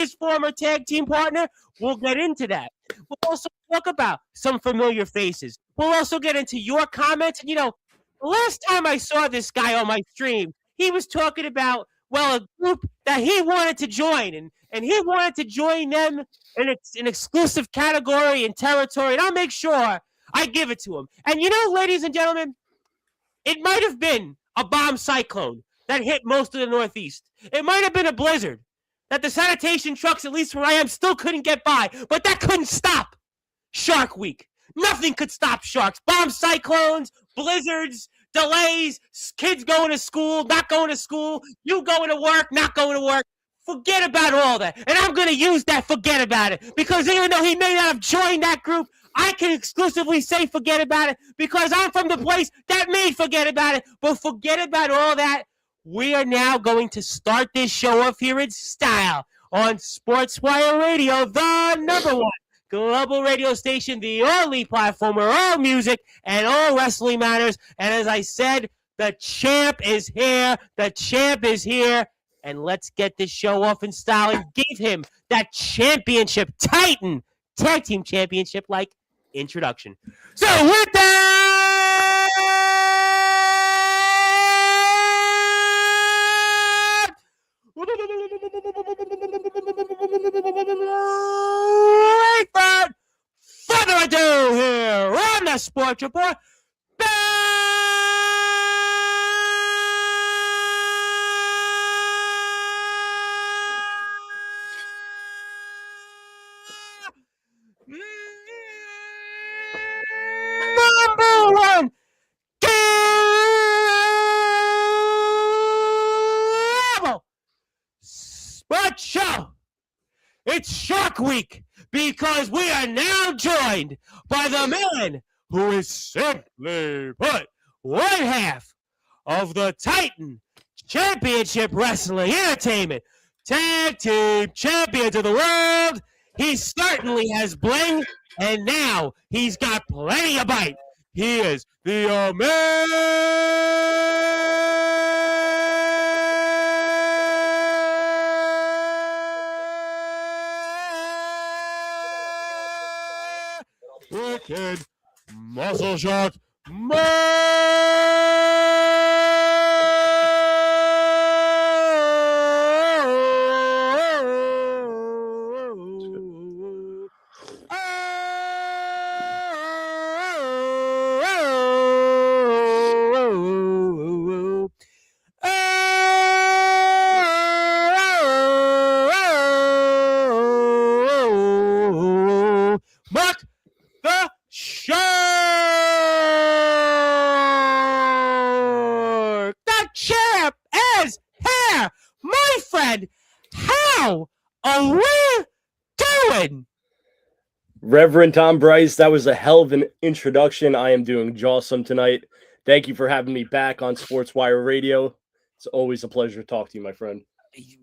his former tag team partner. We'll get into that. We'll also talk about some familiar faces. We'll also get into your comments. And, last time I saw this guy on my stream, he was talking about, well, a group that he wanted to join, and he wanted to join them in an exclusive category and territory, and I'll make sure I give it to him. And ladies and gentlemen, it might have been a bomb cyclone that hit most of the Northeast. It might have been a blizzard that the sanitation trucks, at least where I am, still couldn't get by, but that couldn't stop Shark Week. Nothing could stop sharks. Bomb cyclones, blizzards, delays, kids going to school, not going to school, you going to work, not going to work. Forget about all that. And I'm going to use that forget about it, because even though he may not have joined that group, I can exclusively say forget about it because I'm from the place that made forget about it. But forget about all that. We are now going to start this show off here in style on Sportswire Radio, the number one global radio station, the only platform where all music and all wrestling matters. And as I said, the champ is here. The champ is here. And let's get this show off in style and give him that championship, Titan Tag Team Championship-like introduction. So with that, without further ado, here on the Sports Report, number one global sports show. It's Shark Week because we are now joined by the man who is simply put one half of the Titan Championship Wrestling Entertainment Tag Team Champions of the World. He certainly has bling, and now he's got plenty of bite. He is the American Muscle Shark Mark the Shark. The champ is here. My friend, how are we doing? Reverend Tom Bryce, that was a hell of an introduction. I am doing jawsome tonight. Thank you for having me back on Sportswire Radio. It's always a pleasure to talk to you, my friend.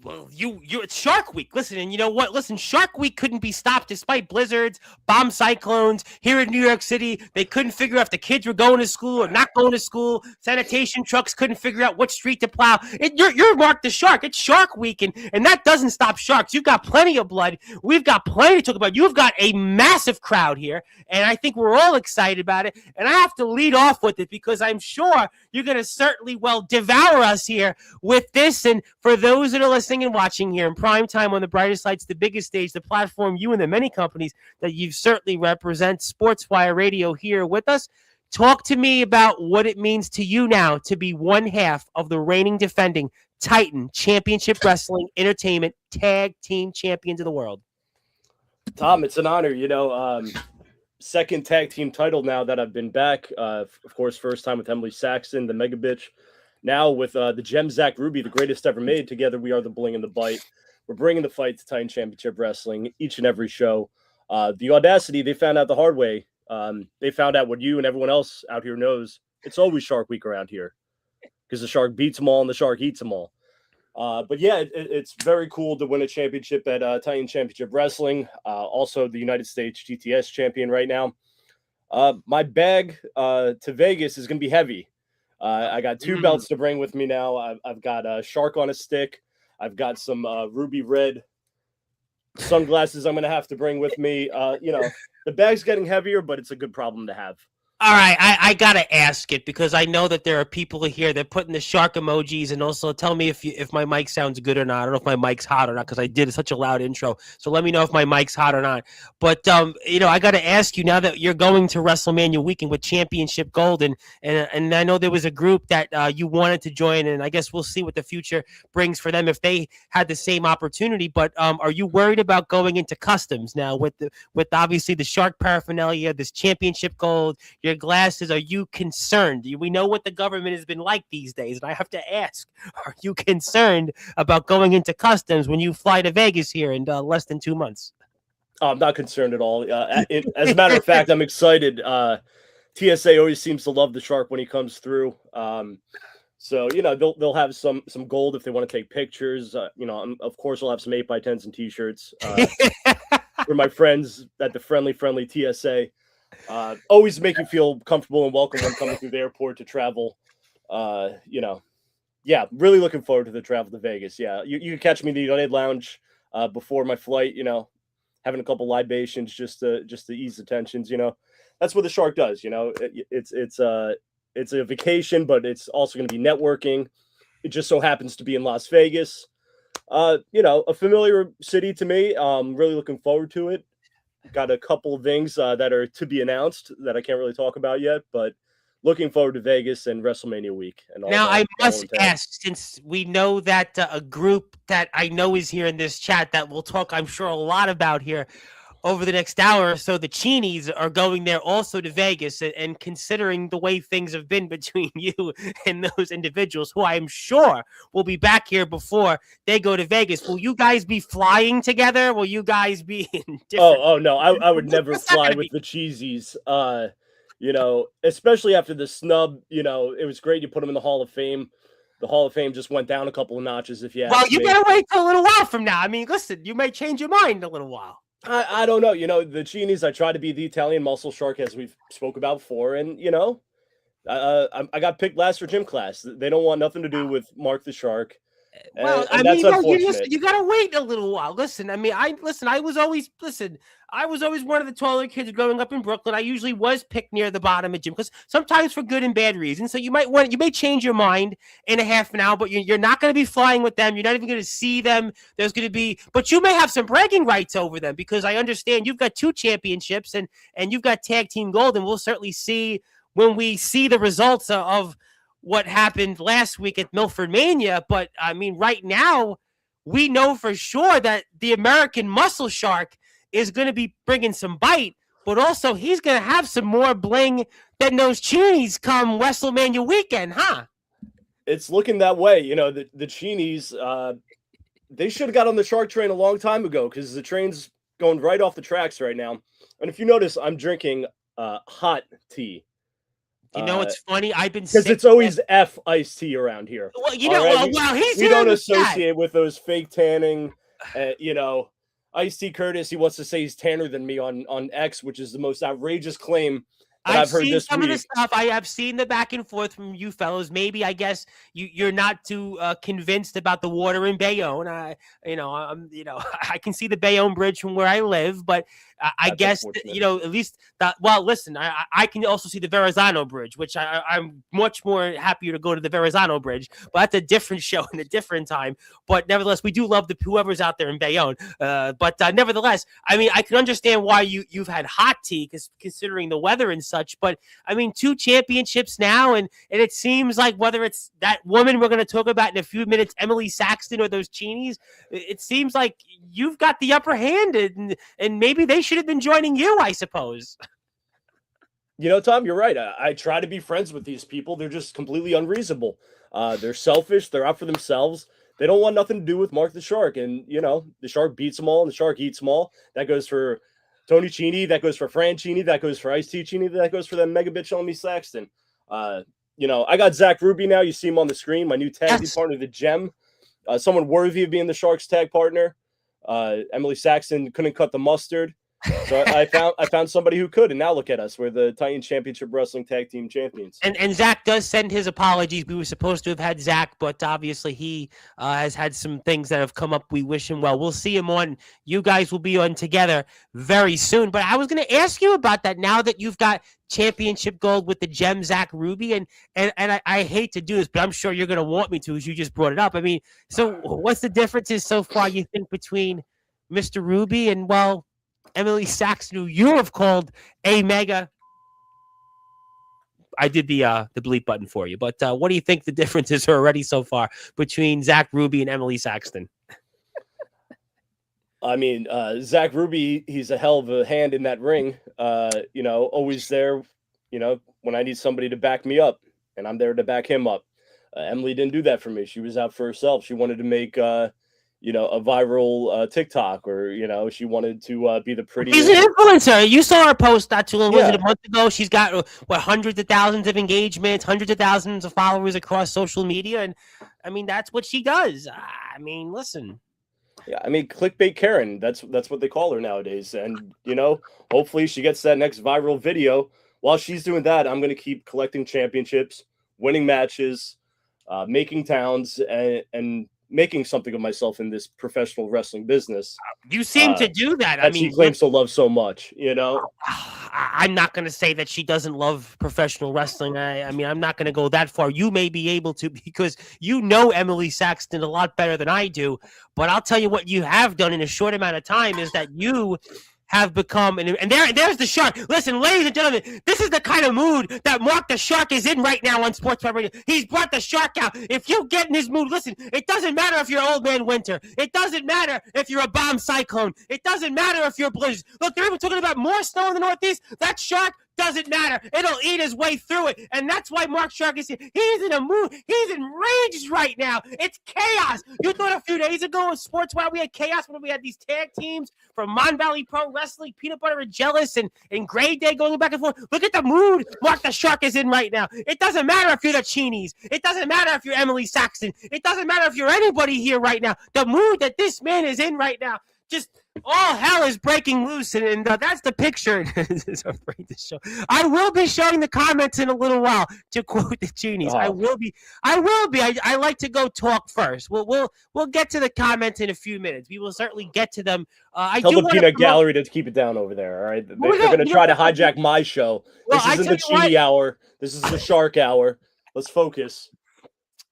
Well, it's Shark Week. Listen, and you know what? Listen, Shark Week couldn't be stopped despite blizzards, bomb cyclones here in New York City. They couldn't figure out if the kids were going to school or not going to school. Sanitation trucks couldn't figure out what street to plow. You're Mark the Shark. It's Shark Week, and that doesn't stop sharks. You've got plenty of blood. We've got plenty to talk about. You've got a massive crowd here, and I think we're all excited about it. And I have to lead off with it because I'm sure you're going to certainly, devour us here with this. And for those that are listening and watching here in prime time on the brightest lights, the biggest stage, the platform, you and the many companies that you certainly represent, Sportswire Radio here with us. Talk to me about what it means to you now to be one half of the reigning defending Titan Championship Wrestling Entertainment Tag Team Champions of the World. Tom, it's an honor. Second tag team title now that I've been back. Of course, first time with Emily Saxton, the Mega Bitch. Now with the Gem Zach Ruby, the greatest ever made. Together, we are the Bling and the Bite. We're bringing the fight to Titan Championship Wrestling each and every show. The Audacity, they found out the hard way. They found out what you and everyone else out here knows. It's always Shark Week around here because the Shark beats them all and the Shark eats them all. But yeah, it's very cool to win a championship at Titan Championship Wrestling. Also, the United States GTS champion right now. My bag to Vegas is going to be heavy. I got two belts to bring with me now. I've got a Shark on a stick. I've got some ruby red sunglasses I'm going to have to bring with me. The bag's getting heavier, but it's a good problem to have. All right, I gotta ask it because I know that there are people here that put in the shark emojis and also tell me if my mic sounds good or not. I don't know if my mic's hot or not because I did such a loud intro. So let me know if my mic's hot or not. But I gotta ask you now that you're going to WrestleMania weekend with Championship Gold, and I know there was a group that you wanted to join, and I guess we'll see what the future brings for them if they had the same opportunity. But are you worried about going into customs now with obviously the shark paraphernalia, this Championship Gold? Your glasses, are you concerned? We know what the government has been like these days, and I have to ask, are you concerned about going into customs when you fly to Vegas here in less than 2 months? Oh, I'm not concerned at all. As a matter of fact, I'm excited. TSA always seems to love the shark when he comes through. So they'll have some gold if they want to take pictures. Of course, we'll have some 8x10s and t-shirts for my friends at the friendly TSA. Always make you feel comfortable and welcome when coming through the airport to travel. Really looking forward to the travel to Vegas. Yeah, you can catch me in the United Lounge before my flight. Having a couple libations just to ease the tensions. That's what the shark does. It's a vacation, but it's also going to be networking. It just so happens to be in Las Vegas. A familiar city to me. Really looking forward to it. Got a couple of things that are to be announced that I can't really talk about yet, but looking forward to Vegas and WrestleMania week. And all now, that, I must ask, since we know that a group that I know is here in this chat that we'll talk, I'm sure, a lot about here over the next hour or so, the Cheenies are going there also to Vegas, and considering the way things have been between you and those individuals, who I'm sure will be back here before they go to Vegas, will you guys be flying together? Will you guys be in different? Oh no, I would never fly with the Cheesies. Especially after the snub. It was great you put them in the Hall of Fame. The Hall of Fame just went down a couple of notches. If you ask Well, you gotta wait till a little while from now. I mean, listen, you may change your mind a little while. I don't know. The Cheenies, I try to be the Italian muscle shark, as we've spoke about before. And, I got picked last for gym class. They don't want nothing to do with Mark the Shark. Well, and that's unfortunate. You gotta wait a little while. Listen, I was always one of the taller kids growing up in Brooklyn. I usually was picked near the bottom of gym because sometimes for good and bad reasons. So you may change your mind in a half an hour, but you're not going to be flying with them. You're not even going to see them. But you may have some bragging rights over them because I understand you've got 2 championships and you've got tag team gold, and we'll certainly see when we see the results of what happened last week at Milford Mania. But I mean, right now, we know for sure that the American Muscle Shark is going to be bringing some bite, but also he's going to have some more bling than those Cheenies come WrestleMania weekend, huh? It's looking that way. The Cheenies, they should have got on the Shark train a long time ago because the train's going right off the tracks right now. And if you notice, I'm drinking hot tea. It's funny. I've been because it's always F iced tea around here. Well, we don't associate with those fake tanning. Iced Tea Curtis. He wants to say he's tanner than me on X, which is the most outrageous claim that I've heard this some week. Of the stuff. I have seen the back and forth from you fellows. Maybe I guess you're not too convinced about the water in Bayonne. I can see the Bayonne Bridge from where I live, but I guess at least that. Well, listen, I can also see the Verrazano Bridge, which I'm much more happier to go to the Verrazano Bridge, but that's a different show and a different time. But nevertheless, we do love whoever's out there in Bayonne. But nevertheless, I mean, I can understand why you've had hot tea because considering the weather and such. But I mean, 2 championships now, and it seems like whether it's that woman we're going to talk about in a few minutes, Emily Saxton, or those Cheenies, it seems like you've got the upper hand, and maybe they should have been joining you, I suppose. Tom, you're right. I try to be friends with these people. They're just completely unreasonable. They're selfish. They're out for themselves. They don't want nothing to do with Mark the Shark. And, the Shark beats them all and the Shark eats them all. That goes for Tony Cheney. That goes for Fran Cheney. That goes for Ice-T Cheney. That goes for that mega bitch Emily Saxton. I got Zach Ruby now. You see him on the screen. My new tag team partner, the Gem. Someone worthy of being the Sharks tag partner. Emily Saxton couldn't cut the mustard. So I found somebody who could, and now look at us. We're the Titan Championship Wrestling Tag Team Champions. And Zach does send his apologies. We were supposed to have had Zach, but obviously he has had some things that have come up. We wish him well. We'll see him on. You guys will be on together very soon. But I was going to ask you about that now that you've got championship gold with the Gem Zach Ruby. And I hate to do this, but I'm sure you're going to want me to as you just brought it up. I mean, so what's the differences so far, you think, between Mr. Ruby and, well, Emily Saxton, who you have called a mega? I did the bleep button for you, but what do you think the differences are already so far between Zach Ruby and Emily Saxton? I mean, Zach Ruby, he's a hell of a hand in that ring. Always there, when I need somebody to back me up, and I'm there to back him up. Emily didn't do that for me. She was out for herself. She wanted to make, a viral TikTok, or, she wanted to be the prettiest. She's an influencer. You saw her post not too long, was it a month ago? She's got, hundreds of thousands of engagements, hundreds of thousands of followers across social media. And, I mean, that's what she does. I mean, listen. Yeah, I mean, clickbait Karen. That's what they call her nowadays. And, hopefully she gets that next viral video. While she's doing that, I'm going to keep collecting championships, winning matches, making towns, and making something of myself in this professional wrestling business. You seem to do that. I mean, she claims to love so much, I'm not going to say that she doesn't love professional wrestling. I mean, I'm not going to go that far. You may be able to, because you know Emily Saxton a lot better than I do. But I'll tell you what you have done in a short amount of time is that you have become, and there's the Shark. Listen, ladies and gentlemen, this is the kind of mood that Mark the Shark is in right now on Sportswire Radio. He's brought the Shark out. If you get in his mood, listen, it doesn't matter if you're Old Man Winter. It doesn't matter if you're a bomb cyclone. It doesn't matter if you're blizzard. Look, they're even talking about more snow in the Northeast. That Shark doesn't matter. It'll eat his way through it. And that's why Mark Shark is here. He's in a mood. He's enraged right now. It's chaos. You thought a few days ago in Sportswire we had chaos when we had these tag teams from Mon Valley Pro Wrestling, Peanut Butter and Jealous, and Gray Day going back and forth. Look at the mood Mark the Shark is in right now. It doesn't matter if you're the Cheenies. It doesn't matter if you're Emily Saxton. It doesn't matter if you're anybody here right now. The mood that this man is in right now, just all hell is breaking loose, and that's the picture. I will be showing the comments in a little while, to quote the Genies. I will be. I like to go talk first. We'll get to the comments in a few minutes. We will certainly get to them. Tell the peanut gallery to keep it down over there. All right, they're going to try to hijack my show. This isn't the Cheeny hour. This is the Shark hour. Let's focus.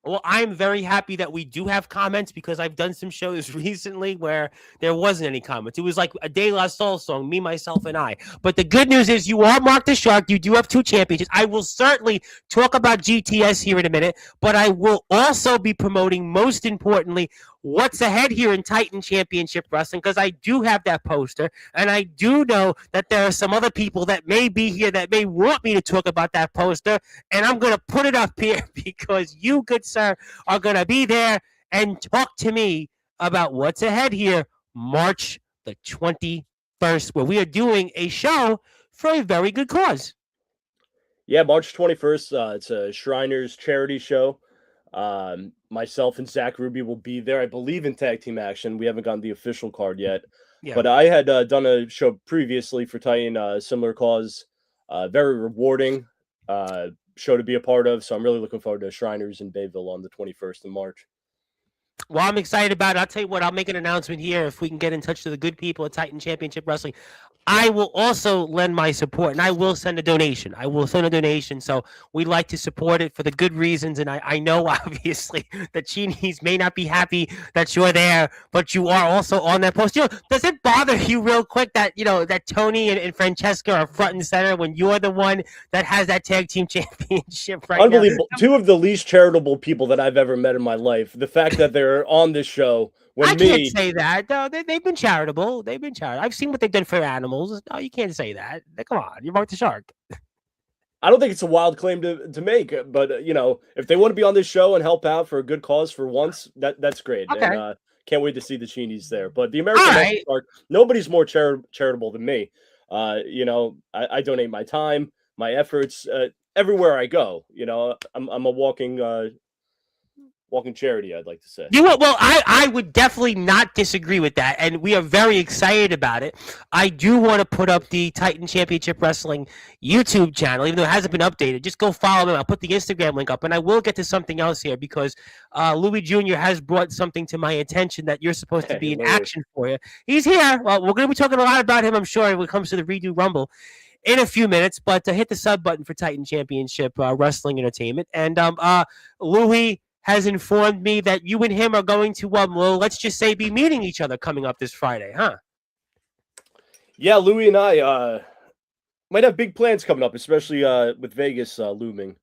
Well, I'm very happy that we do have comments, because I've done some shows recently where there wasn't any comments. It was like a De La Soul song, me, myself, and I. But the good news is you are Mark the Shark. You do have 2 championships. I will certainly talk about GTS here in a minute, but I will also be promoting, most importantly, what's ahead here in Titan Championship Wrestling, because I do have that poster, and I do know that there are some other people that may be here that may want me to talk about that poster, and I'm going to put it up here because you, good sir, are going to be there and talk to me about what's ahead here March the 21st, where we are doing a show for a very good cause. Yeah, March 21st, it's a Shriners charity show. Myself and Zach Ruby will be there, I believe, in tag team action. We haven't gotten the official card yet. Yeah. But I had done a show previously for Titan, similar cause, very rewarding show to be a part of. So I'm really looking forward to Shriners in Bayville on the 21st of March. Well, I'm excited about it. I'll tell you what, I'll make an announcement here if we can get in touch with the good people at Titan Championship Wrestling. I will also lend my support, and I will send a donation. So we like to support it for the good reasons, and I know, obviously, the Cheenies may not be happy that you're there, but you are also on that post. Does it bother you real quick that, that Tony and Francesca are front and center when you're the one that has that tag team championship right Unbelievable. now? 2 of the least charitable people that I've ever met in my life. The fact that they're on this show. Can't say that. No, they've been charitable. I've seen what they've done for animals. No, you can't say that. Come on, you're Mark the Shark. I don't think it's a wild claim to make, but if they want to be on this show and help out for a good cause for once, that's great. Okay. And can't wait to see the Cheenies there. But the American Shark, nobody's more charitable than me. I donate my time, my efforts, everywhere I go. I'm a walking walking charity, I'd like to say. You know, well, I would definitely not disagree with that, and we are very excited about it. I do want to put up the Titan Championship Wrestling YouTube channel, even though it hasn't been updated. Just go follow them. I'll put the Instagram link up, and I will get to something else here because Louis Jr. has brought something to my attention that you're supposed to be in action for you. He's here. Well, we're going to be talking a lot about him, I'm sure, when it comes to the Redo Rumble in a few minutes, but hit the sub button for Titan Championship Wrestling Entertainment. And Louis has informed me that you and him are going to, well, let's just say, be meeting each other coming up this Friday, huh? Yeah, Louis and I might have big plans coming up, especially with Vegas looming.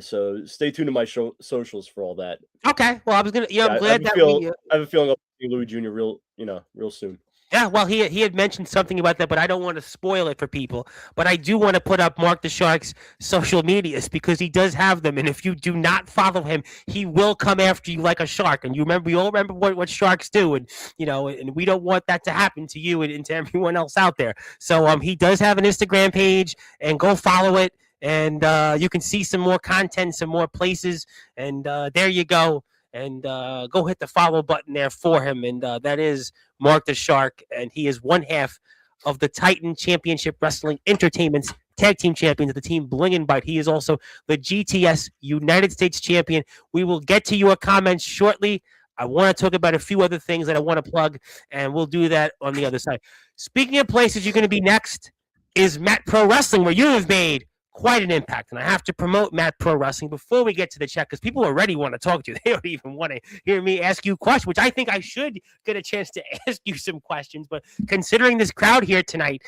So stay tuned to my socials for all that. Okay. Well, I was gonna. I'm glad that I have a feeling I'll see Louis Jr. real soon. Yeah, well, he had mentioned something about that, but I don't want to spoil it for people. But I do want to put up Mark the Shark's social medias because he does have them, and if you do not follow him, he will come after you like a shark. And we all remember what sharks do, and and we don't want that to happen to you and to everyone else out there. So he does have an Instagram page, and go follow it, and you can see some more content, some more places, and there you go. And go hit the follow button there for him. And that is Mark the Shark. And he is one half of the Titan Championship Wrestling Entertainment's tag team champions of the team Bling and Bite. He is also the GTS United States champion. We will get to your comments shortly. I want to talk about a few other things that I want to plug, and we'll do that on the other side. Speaking of places you're going to be next is Matt Pro Wrestling, where you have made quite an impact, and I have to promote Matt Pro Wrestling before we get to the chat because people already want to talk to you. They don't even want to hear me ask you questions, which I think I should get a chance to ask you some questions. But considering this crowd here tonight,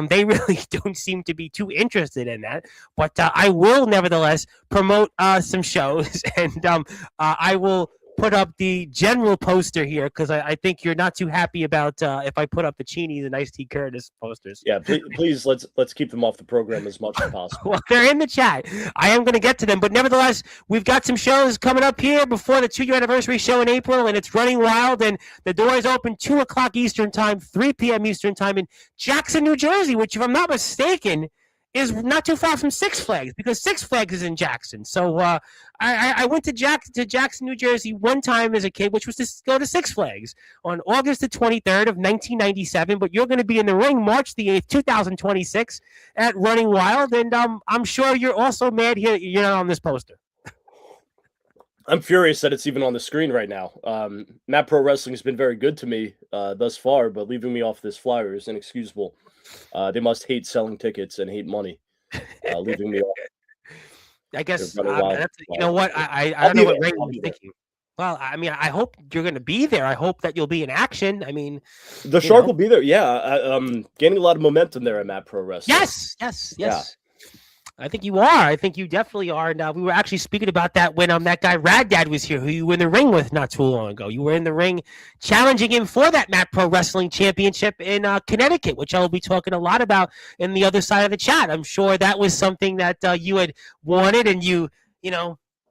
they really don't seem to be too interested in that. But I will nevertheless promote some shows, and I will put up the general poster here because I think you're not too happy about if I put up the Cheenies and Ice T Curtis posters. Yeah, please let's keep them off the program as much as possible. Well, they're in the chat. I am going to get to them, but nevertheless, we've got some shows coming up here before the 2-year anniversary show in April, and it's running wild. And the doors open 2:00 Eastern time, 3 p.m. Eastern time in Jackson, New Jersey, which, if I'm not mistaken, is not too far from Six Flags because Six Flags is in Jackson. So I went to Jackson, New Jersey one time as a kid, which was to go to Six Flags on August the 23rd of 1997. But you're going to be in the ring March the 8th, 2026 at Running Wild. And I'm sure you're also mad here you're not on this poster. I'm furious that it's even on the screen right now. Matt Pro Wrestling has been very good to me thus far, but leaving me off this flyer is inexcusable. They must hate selling tickets and hate money. Leaving me off. I guess you know what I don't know what Ray was thinking. Well, I mean, I hope you're going to be there. I hope that you'll be in action. I mean, the Shark will be there. Yeah, gaining a lot of momentum there at Matt Pro Wrestling. Yes. Yeah. I think you are. I think you definitely are. And we were actually speaking about that when that guy Rad Dad was here, who you were in the ring with not too long ago. You were in the ring challenging him for that Matt Pro Wrestling Championship in Connecticut, which I will be talking a lot about in the other side of the chat. I'm sure that was something that you had wanted, and you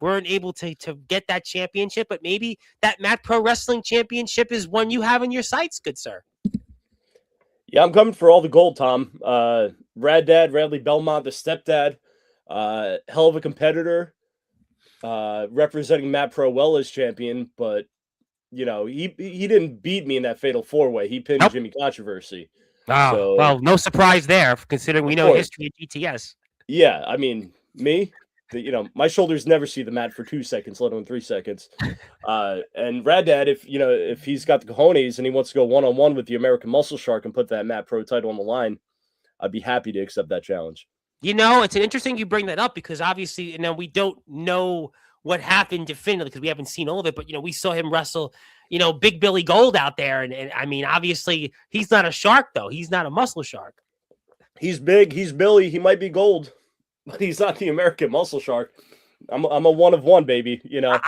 weren't able to get that championship. But maybe that Matt Pro Wrestling Championship is one you have in your sights, good sir. Yeah, I'm coming for all the gold, Tom. Rad Dad, Radley Belmont, the stepdad, hell of a competitor, representing Matt Pro well as champion, but he didn't beat me in that fatal 4-way. He pinned Jimmy Controversy. Oh, so, well, no surprise there, considering we know history of GTS. Yeah, I mean, me, my shoulders never see the mat for 2 seconds, let alone 3 seconds. And Rad Dad, if he's got the cojones and he wants to go one-on-one with the American Muscle Shark and put that Matt Pro title on the line, I'd be happy to accept that challenge. It's interesting you bring that up because obviously, we don't know what happened definitively because we haven't seen all of it, but, we saw him wrestle, Big Billy Gold out there. And I mean, obviously, he's not a shark, though. He's not a muscle shark. He's big. He's Billy. He might be gold, but he's not the American Muscle Shark. I'm a one of one, baby. You know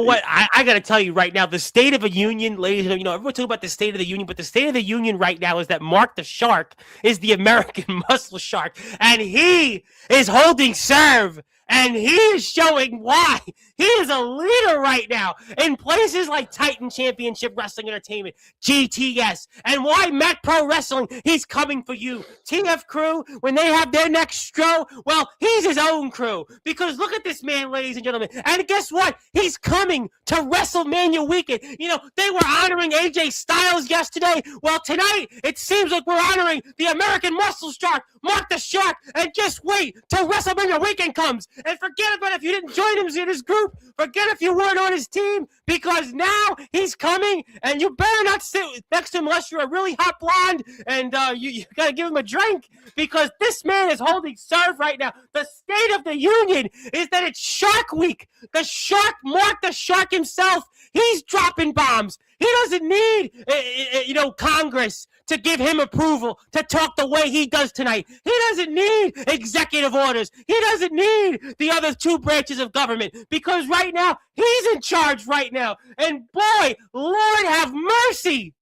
what? I got to tell you right now, the state of a union, ladies and gentlemen, everyone talk about the state of the union, but the state of the union right now is that Mark the Shark is the American Muscle Shark, and he is holding serve And he is showing why he is a leader right now in places like Titan Championship Wrestling Entertainment, GTS, and why Met Pro Wrestling, he's coming for you. TF Crew, when they have their next show, well, he's his own crew. Because look at this man, ladies and gentlemen. And guess what? He's coming to WrestleMania weekend. You know, they were honoring AJ Styles yesterday. Well, tonight, it seems like we're honoring the American Muscle Shark, Mark the Shark. And just wait till WrestleMania weekend comes. And forget about if you didn't join him in his group. Forget if you weren't on his team. Because now he's coming. And you better not sit next to him unless you're a really hot blonde. And you got to give him a drink. Because this man is holding serve right now. The State of the Union is that it's Shark Week. The Shark, Mark the Shark himself, he's dropping bombs. He doesn't need, Congress to give him approval to talk the way he does tonight. He doesn't need executive orders. He doesn't need the other two branches of government because right now, he's in charge right now. And boy, Lord have mercy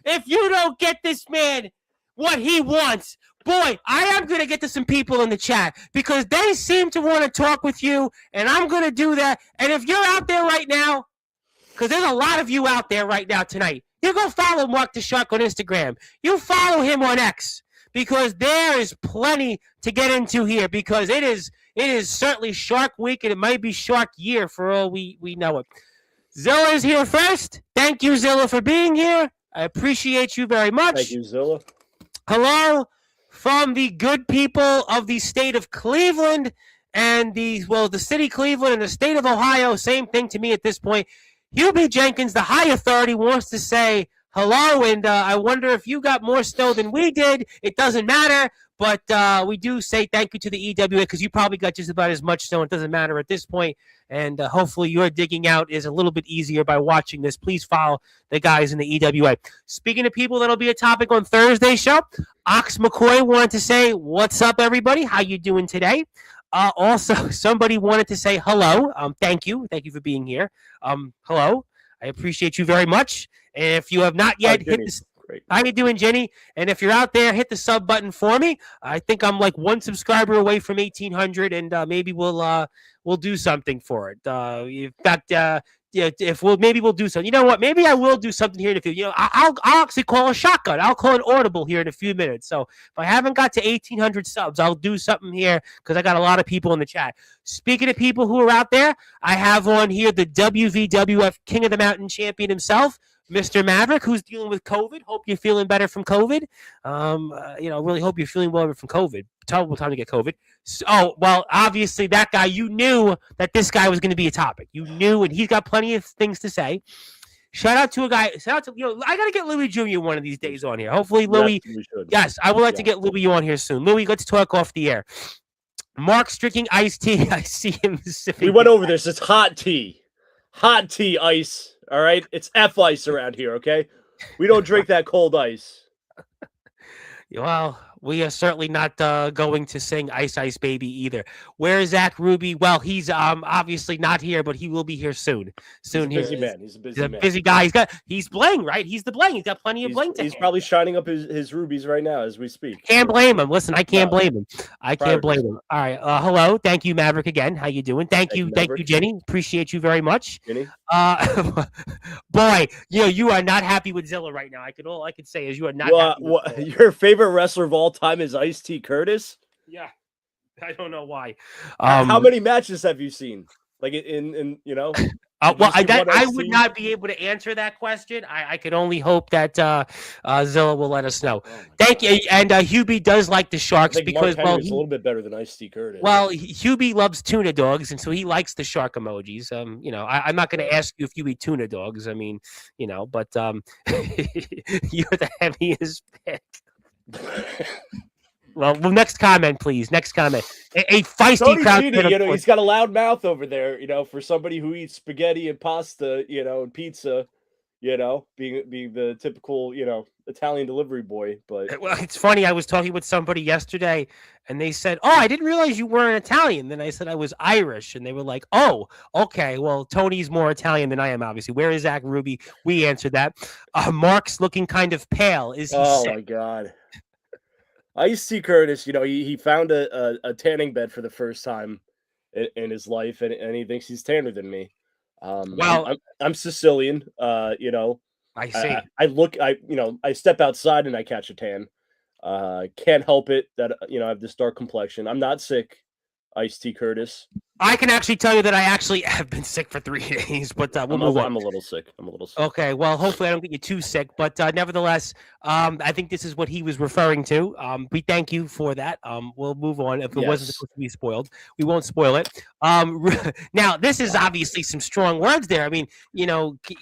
if you don't get this man what he wants. Boy, I am going to get to some people in the chat because they seem to want to talk with you, and I'm going to do that. And if you're out there right now, because there's a lot of you out there right now tonight, you go follow Mark the Shark on Instagram. You follow him on X because there is plenty to get into here because it is certainly Shark Week, and it might be Shark Year for all we know it. Zilla is here first. Thank you, Zilla, for being here. I appreciate you very much. Thank you, Zilla. Hello from the good people of the state of Cleveland and the city of Cleveland and the state of Ohio. Same thing to me at this point. Hubie Jenkins, the high authority, wants to say hello, and I wonder if you got more snow than we did. It doesn't matter, but we do say thank you to the EWA because you probably got just about as much snow. It doesn't matter at this point, and hopefully your digging out is a little bit easier by watching this. Please follow the guys in the EWA. Speaking of people that'll be a topic on Thursday's show, Ox McCoy wanted to say, what's up, everybody? How you doing today? Also, somebody wanted to say hello. Thank you. Thank you for being here. Hello. I appreciate you very much. And if you have not yet hit this, how you doing, Jenny? And if you're out there, hit the sub button for me. I think I'm like one subscriber away from 1,800, and maybe we'll do something for it. In fact, maybe we'll do something. You know what? Maybe I will do something here in a few. You know, I'll actually call a shotgun. I'll call an audible here in a few minutes. So if I haven't got to 1,800 subs, I'll do something here because I got a lot of people in the chat. Speaking of people who are out there, I have on here the WVWF King of the Mountain champion himself, Mr. Maverick, who's dealing with COVID. Hope you're feeling better from COVID. Really hope you're feeling better from COVID. Terrible time to get COVID. So, well, obviously that guy, you knew that this guy was going to be a topic. You knew, and he's got plenty of things to say. Shout out to a guy. Shout out to, I got to get Louis Jr. one of these days on here. Hopefully, Louis. Yes, I would like to get Louis on here soon. Louis, let's talk off the air. Mark's drinking iced tea. I see him sipping. We went over this. It's hot tea. Hot tea ice. All right? It's F ice around here, okay? We don't drink that cold ice. Well, we are certainly not going to sing Ice Ice Baby either. Where is Zach Ruby? Well, he's obviously not here, but he will be here soon. He's a busy man. He's a busy guy. He's bling, right? He's the bling. He's got plenty of bling. He's probably shining up his rubies right now as we speak. Can't blame him. Listen, I can't blame him. I can't blame him. All right. Hello. Thank you, Maverick, again. How you doing? Thank you, Jenny. Appreciate you very much. Jenny. Boy, you are not happy with Zilla right now. All I could say is you are not happy with Zilla. Your favorite wrestler of all time is Ice-T Curtis? Yeah. I don't know why. How many matches have you seen? Like in I would not be able to answer that question. I could only hope that Zilla will let us know. Thank you. And Hubie does like the Sharks because he's a little bit better than Ice-T Curtis. Well, Hubie loves tuna dogs, and so he likes the shark emojis. I'm not going to ask you if you eat tuna dogs. I mean, but you're the heaviest pick. Well, next comment, please. Next comment. A feisty crowd. He's got a loud mouth over there. For somebody who eats spaghetti and pasta, and pizza. Being the typical, Italian delivery boy. But well, it's funny. I was talking with somebody yesterday, and they said, "Oh, I didn't realize you weren't Italian." Then I said I was Irish, and they were like, "Oh, okay. Well, Tony's more Italian than I am, obviously." Where is Zach Ruby? We answered that. Mark's looking kind of pale. Is he sick? My God. Ice-T Curtis, he found a tanning bed for the first time, in his life, and he thinks he's tanner than me. Well, I'm Sicilian. I see. I step outside and I catch a tan. Can't help it that I have this dark complexion. I'm not sick, Ice T Curtis. I can actually tell you that I actually have been sick for 3 days, but we'll move on. I'm a little sick. Okay, well, hopefully I don't get you too sick, but nevertheless, I think this is what he was referring to. We thank you for that. We'll move on. If it wasn't supposed to be spoiled, we won't spoil it. Now, this is obviously some strong words there. I mean,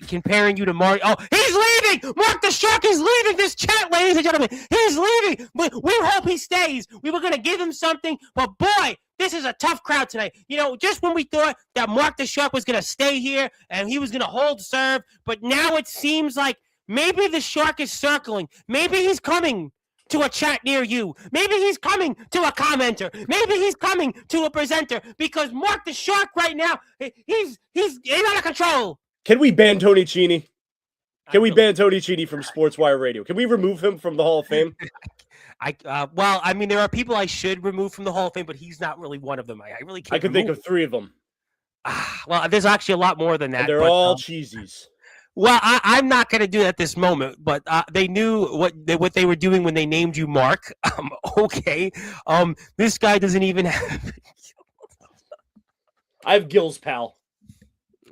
comparing you to Mario. Oh, he's leaving! Mark the Shark is leaving this chat, ladies and gentlemen. He's leaving. We hope he stays. We were going to give him something, but boy, this is a tough crowd tonight. Just when we thought that Mark the Shark was going to stay here and he was going to hold serve, but now it seems like maybe the Shark is circling. Maybe he's coming to a chat near you. Maybe he's coming to a commenter. Maybe he's coming to a presenter because Mark the Shark right now, he's out of control. Can we ban Tony Cini? Can we ban Tony Cini from Sportswire Radio? Can we remove him from the Hall of Fame? There are people I should remove from the Hall of Fame, but he's not really one of them. I really can't. I can think of 3 of them. Well, there's actually a lot more than that. And they're all cheesies. Well, I'm not going to do that at this moment, but they knew what they were doing when they named you Mark. Okay. This guy doesn't even have. I have gills, pal.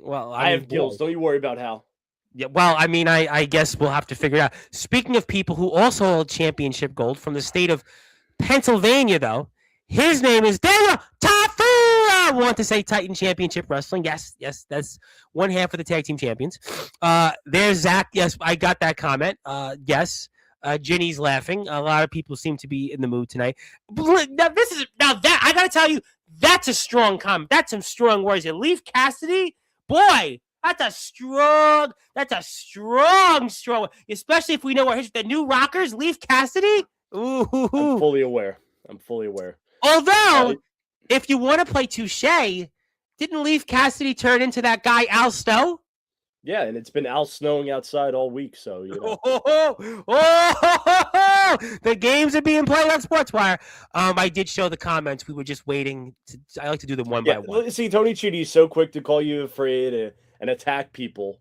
Well, I have gills. Don't you worry about Hal. Yeah, well, I guess we'll have to figure it out. Speaking of people who also hold championship gold from the state of Pennsylvania, though, his name is Daniel Tafu. I want to say Titan Championship Wrestling. Yes, that's one half of the tag team champions. There's Zach. Yes, I got that comment. Yes, Ginny's laughing. A lot of people seem to be in the mood tonight. Now that I got to tell you, that's a strong comment. That's some strong words. Leaf Cassidy, boy. That's a strong, especially if we know the new Rockers, Leaf Cassidy. Ooh. I'm fully aware. Although, if you want to play touche, didn't Leaf Cassidy turn into that guy Al Snow? Yeah, and it's been Al snowing outside all week, so the games are being played on Sportswire. I did show the comments. We were just waiting. I like to do them one by one. See, Tony Chidi is so quick to call you afraid and attack people,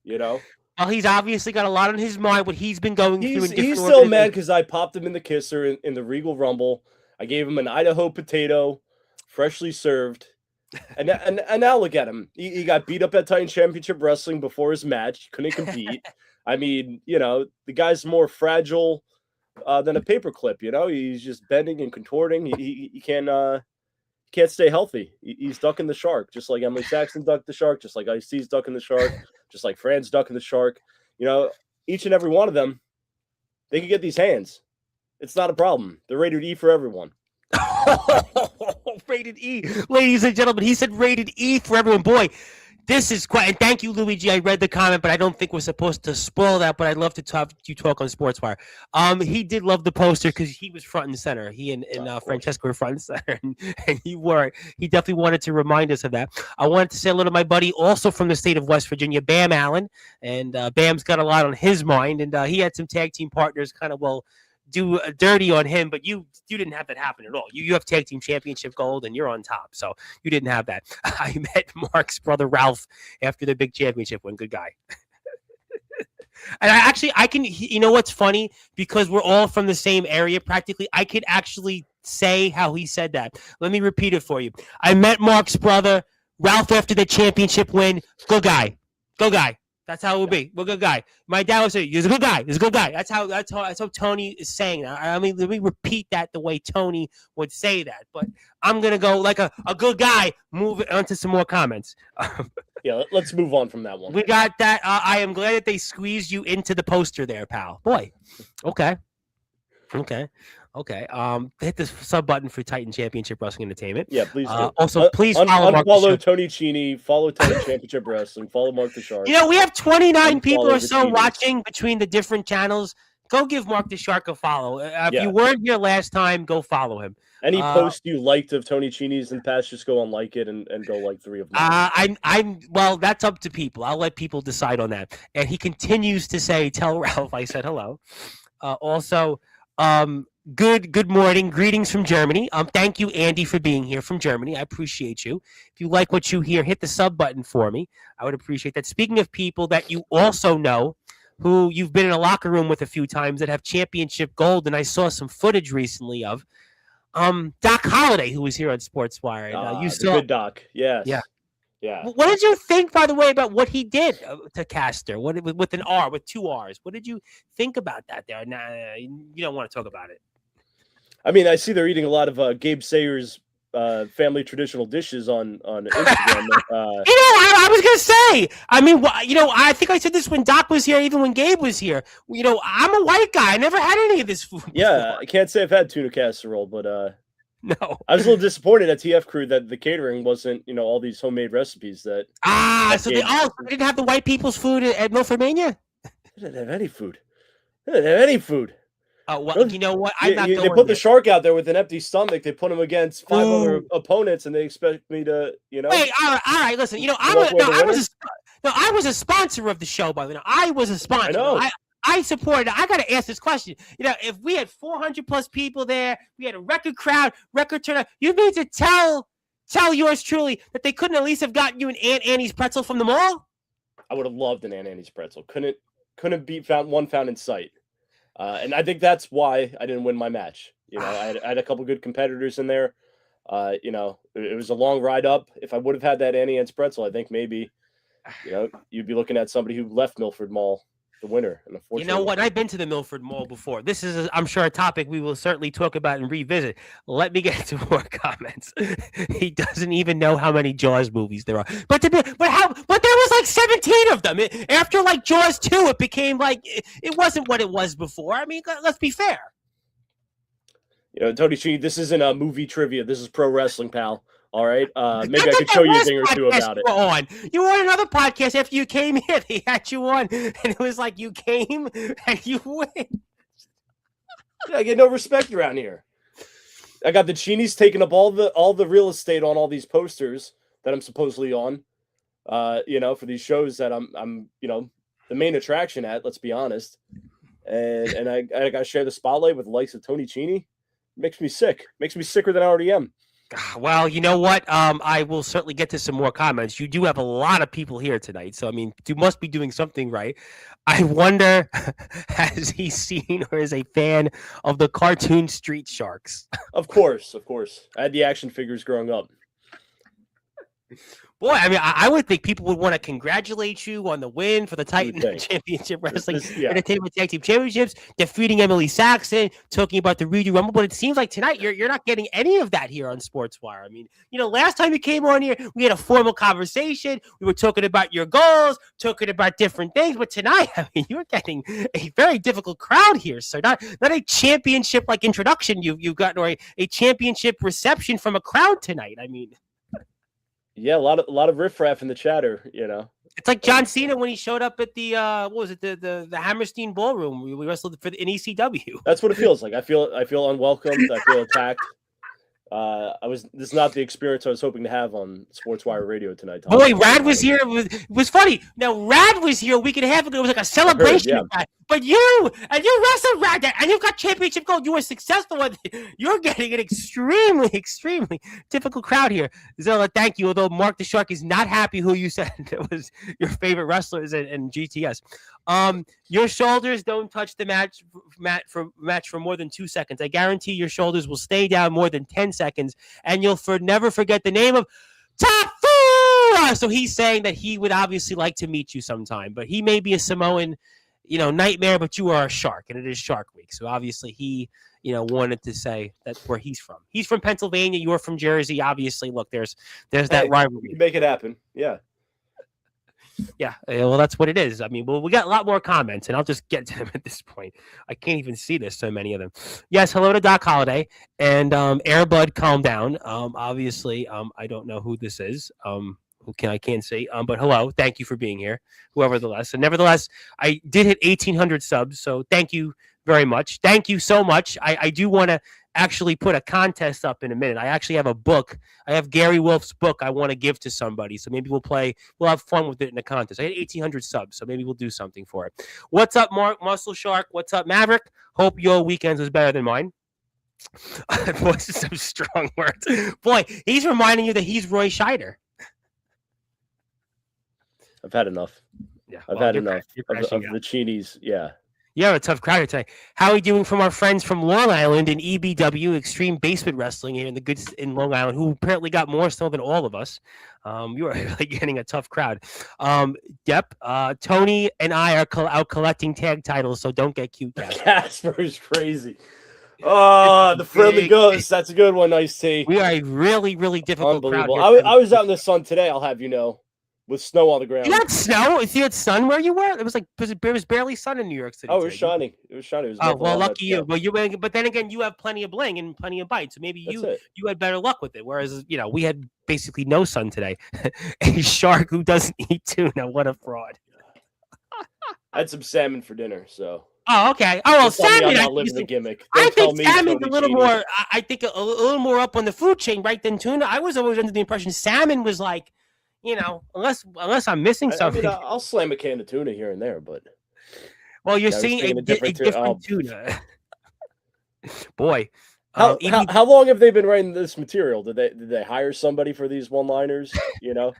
Well, he's obviously got a lot on his mind, what he's been going through. He's still mad because I popped him in the kisser in the Regal Rumble. I gave him an Idaho potato, freshly served. And now look at him. He got beat up at Titan Championship Wrestling before his match. He couldn't compete. I mean, the guy's more fragile than a paperclip, He's just bending and contorting. He can't stay healthy. He's ducking the shark, just like Emily Saxton ducked the shark, just like Ice-T's ducking the shark, just like Fran's ducking the shark. Each and every one of them, they can get these hands. It's not a problem. They're rated E for everyone. Rated E. Ladies and gentlemen, he said rated E for everyone. Boy, this is quite, and thank you, Luigi. I read the comment, but I don't think we're supposed to spoil that, but I'd love to talk on Sportswire. He did love the poster because he was front and center. He and Francesco were front and center, and he definitely wanted to remind us of that. I wanted to say hello to my buddy, also from the state of West Virginia, Bam Allen, and Bam's got a lot on his mind, and he had some tag team partners kind of, do dirty on him, but you didn't have that happen at all. You have tag team championship gold and you're on top, so you didn't have that. I met Mark's brother Ralph after the big championship win. Good guy. And I can, what's funny, because we're all from the same area practically, I could actually say how he said that. Let me repeat it for you. I met Mark's brother Ralph after the championship win. Good guy. That's how it would be. We're a good guy. My dad would say, "He's a good guy. He's a good guy." That's how Tony is saying that. I mean, let me repeat that the way Tony would say that. But I'm gonna go like a good guy. Move on to some more comments. Yeah, let's move on from that one. We got that. I am glad that they squeezed you into the poster there, pal. Boy. Okay. Hit the sub button for Titan Championship Wrestling Entertainment. Yeah, please do. Also, please follow unfollow Tony Cini, follow Titan Championship Wrestling, follow Mark the Shark. We have 29 people or so watching between the different channels. Go give Mark the Shark a follow. If you weren't here last time, go follow him. Any post you liked of Tony Cini's in the past, just go and like it and go like 3 of them. Well, that's up to people. I'll let people decide on that. And he continues to say, "Tell Ralph I said hello." Also, Good morning. Greetings from Germany. Thank you, Andy, for being here from Germany. I appreciate you. If you like what you hear, hit the sub button for me. I would appreciate that. Speaking of people that you also know, who you've been in a locker room with a few times that have championship gold, and I saw some footage recently of Doc Holliday, who was here on Sportswire. And, you The saw, good Doc. Yes. yeah. Yeah. What did you think, by the way, about what he did to Castor? What with an R, with 2 R's? What did you think about that? There, nah, you don't want to talk about it. I mean, I see they're eating a lot of Gabe Sayers' family traditional dishes on Instagram. I was gonna say. I mean, I think I said this when Doc was here, even when Gabe was here. I'm a white guy. I never had any of this food. Yeah, before. I can't say I've had tuna casserole, but no, I was a little disappointed at TF Crew that the catering wasn't, all these homemade recipes that. So they didn't have the white people's food at Milford Mania. They didn't have any food. They didn't have any food. Oh, well, you know what? They put the shark out there with an empty stomach. They put him against 5 other opponents, and they expect me to, Wait, all right. Listen, I was a sponsor of the show, by the way. I was a sponsor. I know. I supported it. I got to ask this question. If we had 400 plus people there, we had a record crowd, record turnout, you mean to tell yours truly that they couldn't at least have gotten you an Aunt Annie's pretzel from the mall? I would have loved an Aunt Annie's pretzel. Couldn't be found in sight. And I think that's why I didn't win my match. I had a couple good competitors in there. It was a long ride up. If I would have had that Annie Ann's pretzel, I think maybe, you'd be looking at somebody who left Milford Mall the winner. And unfortunately, you know what? I've been to the Milford Mall before. This is, I'm sure, a topic we will certainly talk about and revisit. Let me get to more comments. He doesn't even know how many Jaws movies there are. But there was like 17 of them. After like Jaws 2, it became like it wasn't what it was before. I mean, let's be fair. Tony Chi, this isn't a movie trivia. This is pro wrestling, pal. All right. Maybe I could show you a thing or two about it. You were on another podcast after you came here. They had you on, and it was like you came and you win. I get no respect around here. I got the Genies taking up all the real estate on all these posters that I'm supposedly on. For these shows that I'm the main attraction at. Let's be honest. And I got to share the spotlight with the likes of Tony Cheney. Makes me sick. Makes me sicker than I already am. Well, you know what? I will certainly get to some more comments. You do have a lot of people here tonight, so I mean, you must be doing something right. I wonder, has he seen or is a fan of the cartoon Street Sharks? Of course. I had the action figures growing up. Boy, I mean, I would think people would want to congratulate you on the win for the Titan Championship Wrestling Entertainment Tag Team Championships, defeating Emily Saxon, talking about the Redo Rumble. But it seems like tonight you're not getting any of that here on Sportswire. I mean, last time you came on here, we had a formal conversation. We were talking about your goals, talking about different things. But tonight, I mean, you're getting a very difficult crowd here. So not a championship like introduction you've gotten, or a championship reception from a crowd tonight. I mean. Yeah, a lot of riffraff in the chatter, It's like John Cena when he showed up at the the Hammerstein Ballroom. We wrestled in ECW. That's what it feels like. I feel unwelcomed. I feel attacked. This is not the experience I was hoping to have on Sportswire Radio tonight. Tom. Boy, Rad was here. It was funny. Now, Rad was here a week and a half ago. It was like a celebration of that. But you wrestled Rad, and you've got championship gold. You were successful. You're getting an extremely, extremely difficult crowd here. Zilla, thank you. Although Mark the Shark is not happy who you said was your favorite wrestlers in GTS. Your shoulders don't touch the match for more than 2 seconds. I guarantee your shoulders will stay down more than 10 seconds, and you'll never forget the name of Tafu. So he's saying that he would obviously like to meet you sometime, but he may be a Samoan, nightmare, but you are a shark, and it is Shark Week. So obviously he, wanted to say that's where he's from. He's from Pennsylvania. You're from Jersey. Obviously, look, there's that rivalry. You make it happen. Yeah. Yeah, well, that's what it is. I mean, we got a lot more comments, and I'll just get to them at this point. I can't even see this, so many of them. Yes, hello to Doc Holliday, and Airbud, calm down. Obviously, I don't know who this is. I can't see. But hello, thank you for being here, whoever the less. And nevertheless, I did hit 1,800 subs, so thank you very much. Thank you so much. I do want to actually put a contest up in a minute. I actually have a book. I have Gary Wolf's book I want to give to somebody. So maybe we'll have fun with it in a contest. I had 1,800 subs, so maybe we'll do something for it. What's up, Mark Muscle Shark? What's up, Maverick? Hope your weekend was better than mine. Voice is some strong words. Boy, he's reminding you that he's Roy Scheider. I've had enough. Yeah, I've had enough of the Cheenies. Yeah. You have a tough crowd here today. How are we doing from our friends from Long Island in EBW, Extreme Basement Wrestling here in Long Island, who apparently got more so than all of us. You are really getting a tough crowd. Yep. Tony and I are out collecting tag titles, so don't get cute, Casper. Casper is crazy. Oh, the friendly ghost. That's a good one. Nice take. We are a really, really difficult crowd. I was out in the sun today, I'll have you know. With snow on the ground. You had snow? You had sun where you were? It was barely sun in New York City. Oh, it was shining. It was shining. It was oh, well, lucky you. But then again, you have plenty of bling and plenty of bites. So maybe you had better luck with it. Whereas, we had basically no sun today. A shark who doesn't eat tuna. What a fraud. I had some salmon for dinner, so. Oh, okay. Oh, well, salmon. I'm not living the gimmick. I think salmon's a little more. I think a little more up on the food chain, right? Than tuna. I was always under the impression salmon was like. Unless I'm missing something. I'll slam a can of tuna here and there, but. Well, you're seeing a different tuna. Boy. How long have they been writing this material? Did they hire somebody for these one-liners? Wow.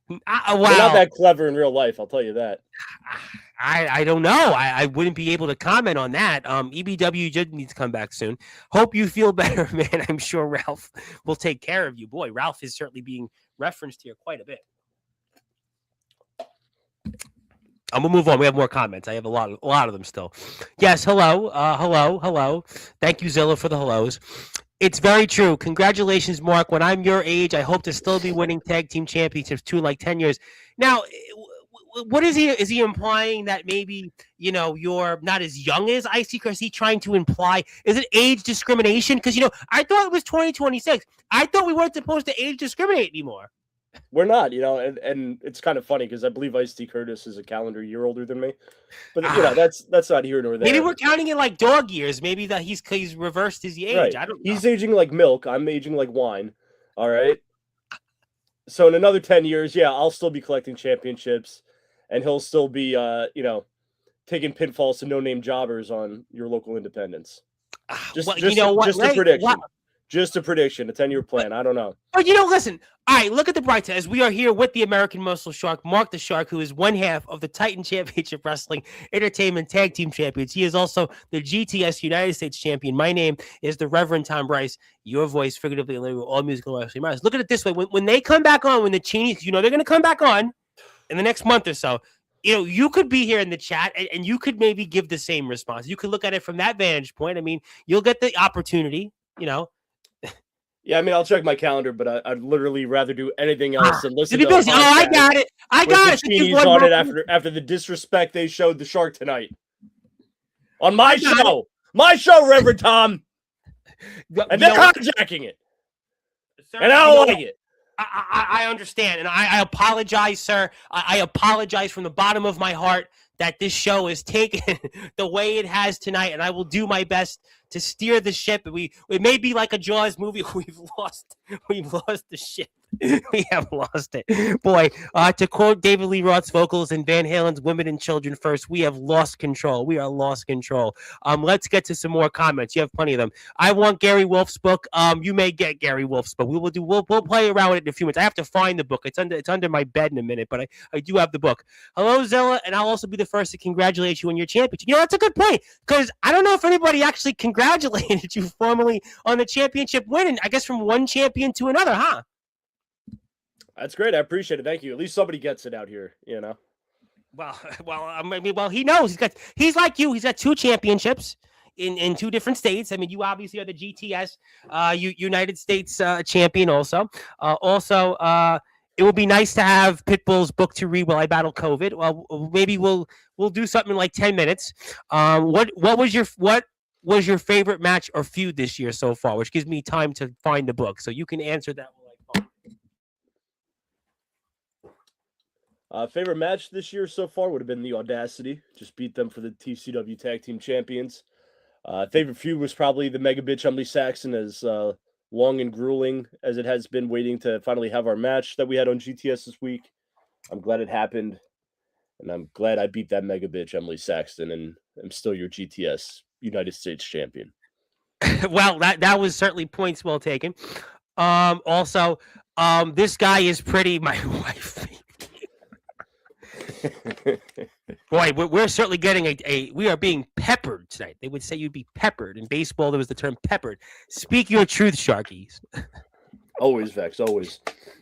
They're not that clever in real life, I'll tell you that. I don't know. I wouldn't be able to comment on that. EBW did need to come back soon. Hope you feel better, man. I'm sure Ralph will take care of you. Boy, Ralph is certainly being referenced here quite a bit. I'm gonna move on. We have more comments. I have a lot of them still. Yes, hello. Hello. Thank you, Zilla, for the hellos. It's very true. Congratulations, Mark. When I'm your age, I hope to still be winning tag team championships too in like 10 years. Now, what is he? Is he implying that maybe, you're not as young as Icy? Is he trying to imply, is it age discrimination? Because, I thought it was 2026. I thought we weren't supposed to age discriminate anymore. We're not, and it's kind of funny because I believe Ice T Curtis is a calendar year older than me, but that's not here nor there. Maybe we're counting it like dog years. Maybe that he's reversed his age. Right. I don't know. He's aging like milk. I'm aging like wine. All right. So in another 10 years, I'll still be collecting championships, and he'll still be, taking pinfalls to no-name jobbers on your local independents. Just a prediction. Just a prediction, a 10-year plan. I don't know. But, listen. All right, look at the bright side. As we are here with the American Muscle Shark, Mark the Shark, who is one half of the Titan Championship Wrestling Entertainment Tag Team Champions. He is also the GTS United States Champion. My name is the Reverend Tom Bryce, your voice, figuratively, all musical wrestling matters. Look at it this way. When they come back on, when the Cheenies, they're going to come back on in the next month or so, you could be here in the chat and you could maybe give the same response. You could look at it from that vantage point. I mean, you'll get the opportunity, Yeah, I mean, I'll check my calendar, but I'd literally rather do anything else than listen to busy. I got it. I got it. Cheenies on it after the disrespect they showed the Shark tonight. On my show. My show, Reverend Tom. And they're hijacking it. Sir, and I don't like it. I understand, and I apologize, sir. I apologize from the bottom of my heart that this show is taken the way it has tonight, and I will do my best to steer the ship. It may be like a Jaws movie. We've lost the ship. We have lost it. Boy, to quote David Lee Roth's vocals in Van Halen's Women and Children First, we have lost control. We are lost control. Let's get to some more comments. You have plenty of them. I want Gary Wolf's book. You may get Gary Wolf's book. We'll play around with it in a few minutes. I have to find the book. It's under my bed in a minute, but I do have the book. Hello, Zilla, and I'll also be the first to congratulate you on your championship. That's a good point, because I don't know if anybody actually congratulated you formally on the championship win, and I guess from one champion to another, huh? That's great. I appreciate it. Thank you. At least somebody gets it out here, Well, he knows. He's like you. He's got 2 championships in 2 different states. I mean, you obviously are the GTS United States champion also. It would be nice to have Pitbull's book to read while I battle COVID. Well, maybe we'll do something in like 10 minutes. What was your favorite match or feud this year so far? Which gives me time to find the book, so you can answer that while I find. Favorite match this year so far would have been the Audacity. Just beat them for the TCW Tag Team Champions. Favorite feud was probably the Mega Bitch Emily Saxon, as long and grueling as it has been waiting to finally have our match that we had on GTS this week. I'm glad it happened, and I'm glad I beat that Mega Bitch Emily Saxton, and I'm still your GTS United States champion. Well, that was certainly points well taken. Also, this guy is pretty. My wife. Boy, we're certainly getting we are being peppered tonight. They would say you'd be peppered. In baseball, there was the term peppered. Speak your truth, Sharkies. Always, Vex, always.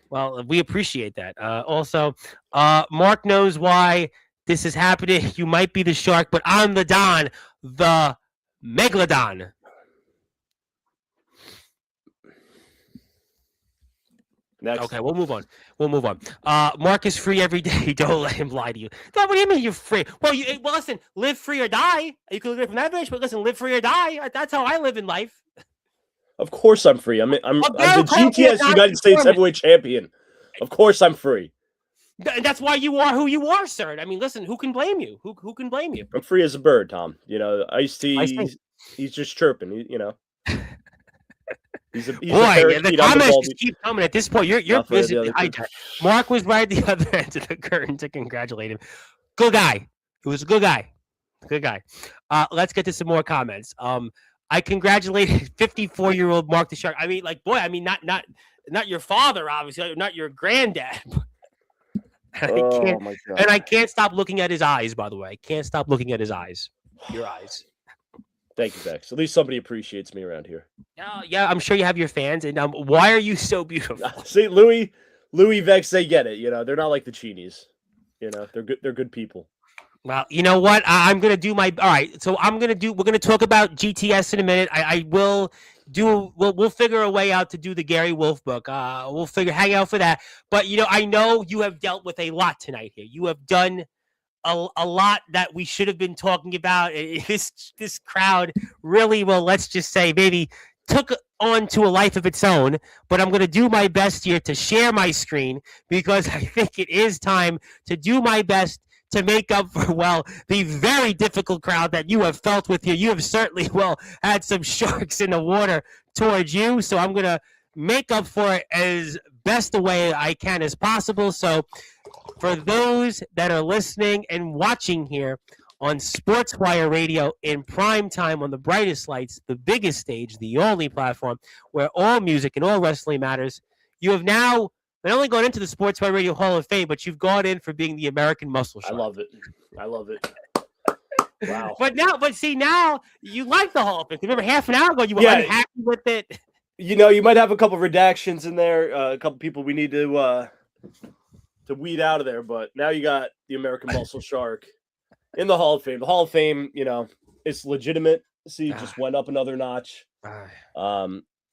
Well, we appreciate that. Also, Mark knows why this is happening. You might be the Shark, but I'm the Don, the Megalodon. Next. Okay, we'll move on. Mark is free every day. Don't let him lie to you. What do you mean you're free? Well, listen, live free or die. You can look at it from that bench, but listen, live free or die. That's how I live in life. Of course I'm free. I'm the GTS United States Heavyweight Champion. Of course I'm free. That's why you are who you are, sir. I mean, listen, who can blame you? Who can blame you? I'm free as a bird, Tom. Ice-T, he's just chirping. He's Boy, the comments just keep coming. At this point, you're busy. Mark was right at the other end of the curtain to congratulate him. Good guy. He was a good guy. Good guy. Let's get to some more comments. I congratulated 54-year-old Mark the Shark. I mean, not your father, obviously, not your granddad. My God. And I can't stop looking at his eyes. By the way, I can't stop looking at his eyes. Your eyes. Thank you, Vex. At least somebody appreciates me around here. Yeah, I'm sure you have your fans. And why are you so beautiful? See, Louis, Vex, they get it. They're not like the Cheenies. They're good. They're good people. Well, you know what? I'm gonna do my. All right, so we're gonna talk about GTS in a minute. We'll figure a way out to do the Gary Wolf book. We'll hang out for that. But I know you have dealt with a lot tonight here. You have done a lot that we should have been talking about. This crowd really, well, let's just say maybe took on to a life of its own, but I'm going to do my best here to share my screen because I think it is time to do my best to make up for, the very difficult crowd that you have felt with here. You have certainly, had some sharks in the water towards you, so I'm going to make up for it as best the way I can as possible. So for those that are listening and watching here on Sportswire Radio in prime time on the brightest lights, the biggest stage, the only platform where all music and all wrestling matters, you have now not only gone into the Sportswire Radio Hall of Fame, but you've gone in for being the American Muscle Shark. I love it. Wow. But now you like the Hall of Fame. Remember, half an hour ago you were unhappy with it. You might have a couple of redactions in there, a couple people we need to weed out of there, but now you got the American Muscle Shark in the Hall of Fame. The Hall of Fame, it's legitimate. See, just went up another notch.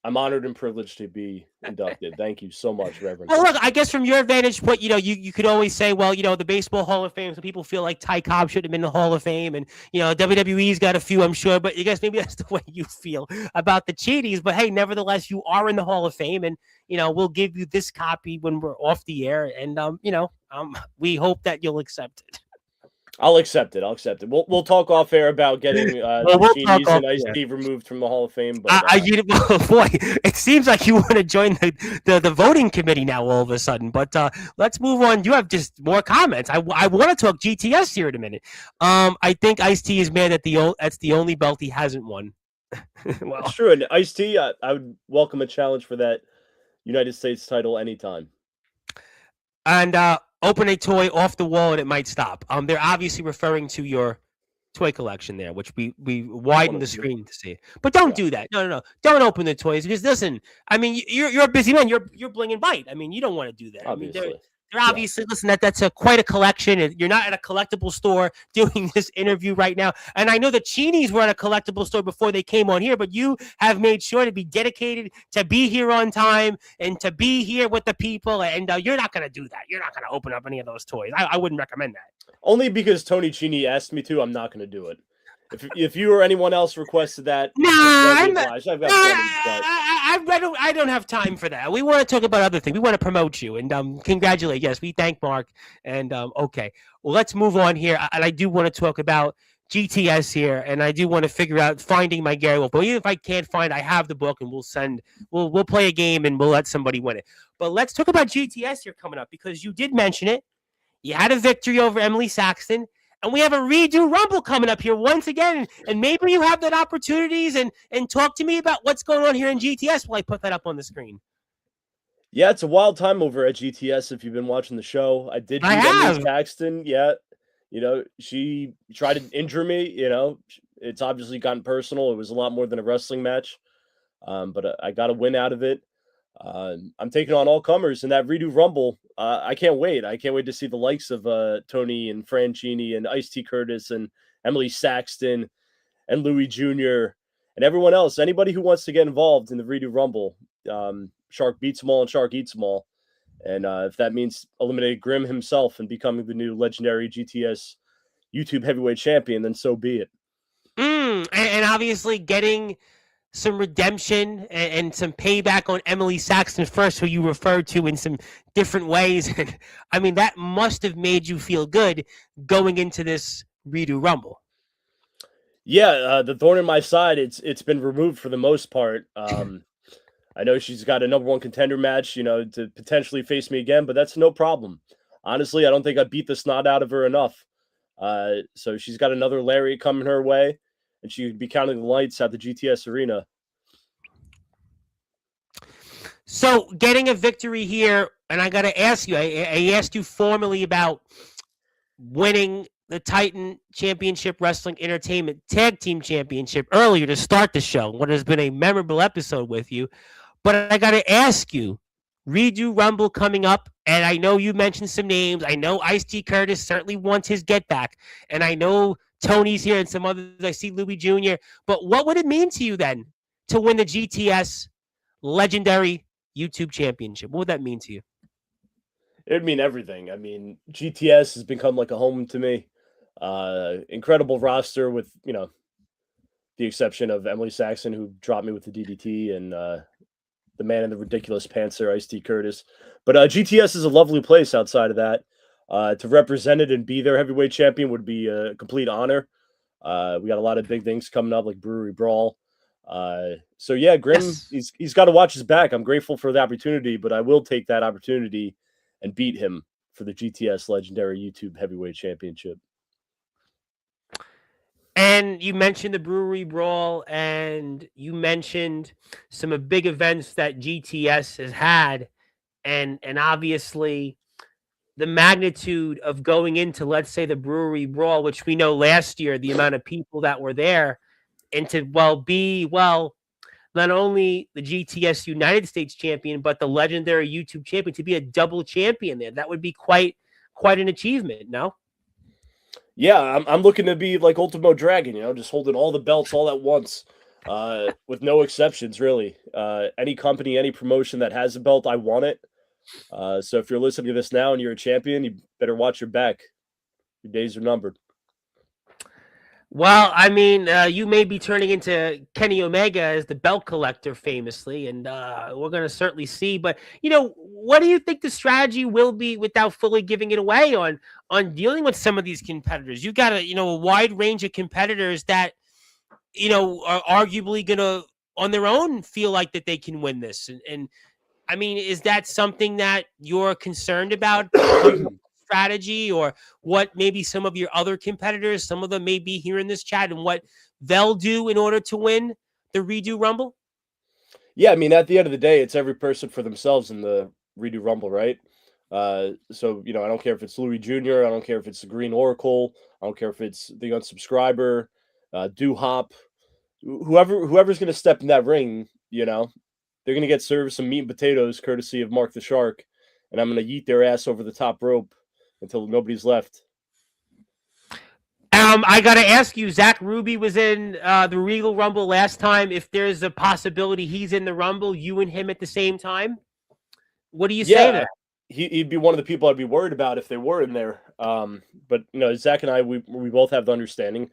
I'm honored and privileged to be inducted. Thank you so much, Reverend. Well, look, I guess from your vantage point, you could always say, the Baseball Hall of Fame, some people feel like Ty Cobb should have been in the Hall of Fame, and, WWE's got a few, I'm sure, but I guess maybe that's the way you feel about the Cheaties. But, hey, nevertheless, you are in the Hall of Fame, and, we'll give you this copy when we're off the air, and, we hope that you'll accept it. I'll accept it. We'll talk off air about getting the Cheaties and Ice-T removed from the Hall of Fame. But boy, it seems like you want to join the voting committee now all of a sudden. But let's move on. You have just more comments. I want to talk GTS here in a minute. I think Ice-T is mad that that's the only belt he hasn't won. Well, it's true. And Ice-T, I would welcome a challenge for that United States title anytime. And open a toy off the wall and it might stop. They're obviously referring to your toy collection there, which we widened the screen to see. But don't do that. No. Don't open the toys because listen. I mean, you're a busy man. You're bling and bite. I mean, you don't want to do that. Obviously. I mean, they're obviously listen. That's quite a collection. You're not at a collectible store doing this interview right now. And I know the Cheenies were at a collectible store before they came on here, but you have made sure to be dedicated to be here on time and to be here with the people. And you're not going to do that. You're not going to open up any of those toys. I wouldn't recommend that. Only because Tony Cheney asked me to. I'm not going to do it. If you or anyone else requested that, I don't have time for that. We want to talk about other things. We want to promote you and congratulate. Yes, we thank Mark. And okay, well, let's move on here. And I do want to talk about GTS here, and I do want to figure out finding my Gary Wolf. But even if I can't find, I have the book, and we'll play a game, and we'll let somebody win it. But let's talk about GTS here coming up, because you did mention it. You had a victory over Emily Saxton, and we have a redo Rumble coming up here once again. And maybe you have that opportunities and talk to me about what's going on here in GTS while I put that up on the screen. Yeah, it's a wild time over at GTS if you've been watching the show. I did beat Emily Saxton. Yeah, she tried to injure me. It's obviously gotten personal. It was a lot more than a wrestling match, but I got a win out of it. I'm taking on all comers in that redo Rumble. I can't wait. I can't wait to see the likes of Tony and Franchini and Ice-T Curtis and Emily Saxton and Louis Jr. and everyone else. Anybody who wants to get involved in the redo Rumble. Shark beats them all and Shark eats them all. And if that means eliminating Grimm himself and becoming the new legendary GTS YouTube heavyweight champion, then so be it. And obviously getting some redemption and some payback on Emily Saxton first, who you referred to in some different ways. I mean, that must have made you feel good going into this redo Rumble. Yeah, the thorn in my side, it's been removed for the most part. I know she's got a number one contender match, to potentially face me again, but that's no problem. Honestly, I don't think I beat the snot out of her enough. So she's got another lariat coming her way, and she would be counting the lights at the GTS arena. So getting a victory here, and I got to ask you, I asked you formally about winning the Titan Championship Wrestling Entertainment Tag Team Championship earlier to start the show, what has been a memorable episode with you. But I got to ask you, redo Rumble coming up, and I know you mentioned some names. I know Ice-T Curtis certainly wants his get back, and I know Tony's here and some others. I see Louis Jr. But what would it mean to you then to win the GTS Legendary YouTube Championship? What would that mean to you? It would mean everything. I mean, GTS has become like a home to me. Incredible roster with, the exception of Emily Saxton, who dropped me with the DDT, and the man in the ridiculous pantser, Ice-T Curtis. But GTS is a lovely place outside of that. To represent it and be their heavyweight champion would be a complete honor. We got a lot of big things coming up, like Brewery Brawl. So yeah, Grimm, yes. he's got to watch his back. I'm grateful for the opportunity, but I will take that opportunity and beat him for the GTS Legendary YouTube Heavyweight Championship. And you mentioned the Brewery Brawl, and you mentioned some of big events that GTS has had, and obviously the magnitude of going into, let's say, the Brewery Brawl, which we know last year, the amount of people that were there, and to not only the GTS United States champion, but the legendary YouTube champion, to be a double champion there. That would be quite an achievement, no? Yeah, I'm looking to be like Ultimo Dragon, just holding all the belts all at once, with no exceptions, really. Any company, any promotion that has a belt, I want it. So if you're listening to this now and you're a champion, you better watch your back. Your days are numbered. Well, I mean, you may be turning into Kenny Omega as the belt collector famously, and we're going to certainly see. But, what do you think the strategy will be, without fully giving it away, on dealing with some of these competitors? You've got a wide range of competitors that, are arguably going to, on their own, feel like that they can win this. And I mean, is that something that you're concerned about? Strategy, or what maybe some of your other competitors, some of them may be here in this chat, and what they'll do in order to win the redo Rumble? Yeah, I mean, at the end of the day, it's every person for themselves in the redo Rumble, right? So, I don't care if it's Louis Jr., I don't care if it's the Green Oracle, I don't care if it's the Unsubscriber, Hop, whoever's going to step in that ring, they're going to get served some meat and potatoes courtesy of Mark the Shark, and I'm going to yeet their ass over the top rope until nobody's left. I got to ask you, Zach Ruby was in the Regal Rumble last time. If there's a possibility he's in the Rumble, you and him at the same time, what do you say there? He'd be one of the people I'd be worried about if they were in there. But, Zach and I, we both have the understanding,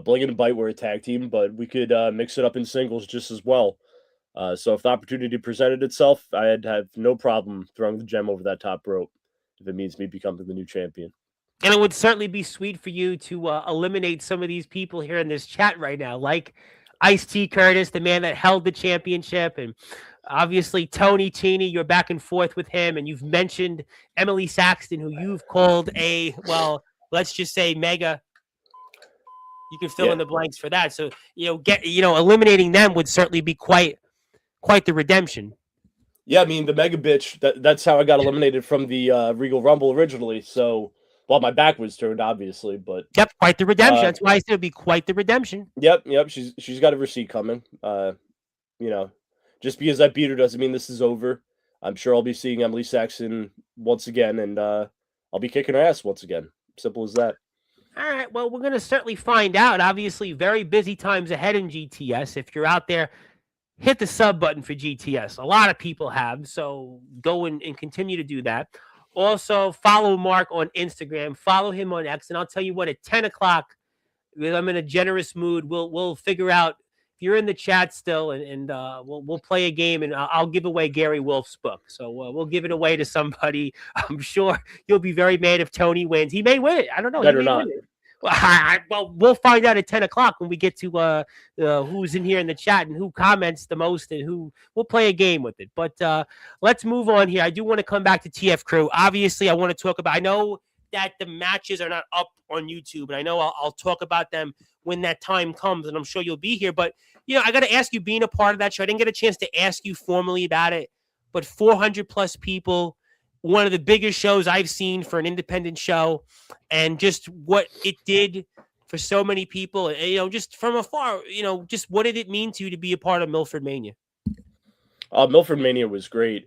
Bling and Bite, we're a tag team, but we could mix it up in singles just as well. So if the opportunity presented itself, I'd have no problem throwing the gem over that top rope if it means me becoming the new champion. And it would certainly be sweet for you to eliminate some of these people here in this chat right now, like Ice T Curtis, the man that held the championship, and obviously Tony Cheney. You're back and forth with him, and you've mentioned Emily Saxton, who you've called a, well, let's just say mega. You can fill in the blanks for that. So eliminating them would certainly be quite the redemption. Yeah, I mean the mega bitch. That's how I got eliminated from the Regal Rumble originally. So. Well, my back was turned, obviously, but yep, quite the redemption. That's why I said it'd be quite the redemption. Yep. She's got a receipt coming. Just because I beat her doesn't mean this is over. I'm sure I'll be seeing Emily Saxton once again, and I'll be kicking her ass once again. Simple as that. All right. Well, we're going to certainly find out. Obviously, very busy times ahead in GTS. If you're out there, hit the sub button for GTS. A lot of people have, so go and continue to do that. Also, follow Mark on Instagram. Follow him on X. And I'll tell you what, at 10 o'clock, I'm in a generous mood. We'll figure out if you're in the chat still, and we'll play a game, and I'll give away Gary Wolf's book. So we'll give it away to somebody. I'm sure you'll be very mad if Tony wins. He may win it. I don't know. Better not. Well, we'll find out at 10 o'clock when we get to who's in here in the chat and who comments the most, and who we'll play a game with it. But let's move on here. I do want to come back to TF Crew. Obviously, I want to talk about, I know that the matches are not up on YouTube, and I know I'll talk about them when that time comes, and I'm sure you'll be here. But, I got to ask you, being a part of that show, I didn't get a chance to ask you formally about it, but 400 plus people, one of the biggest shows I've seen for an independent show, and just what it did for so many people, just from afar, just what did it mean to you to be a part of Milford Mania? Milford Mania was great.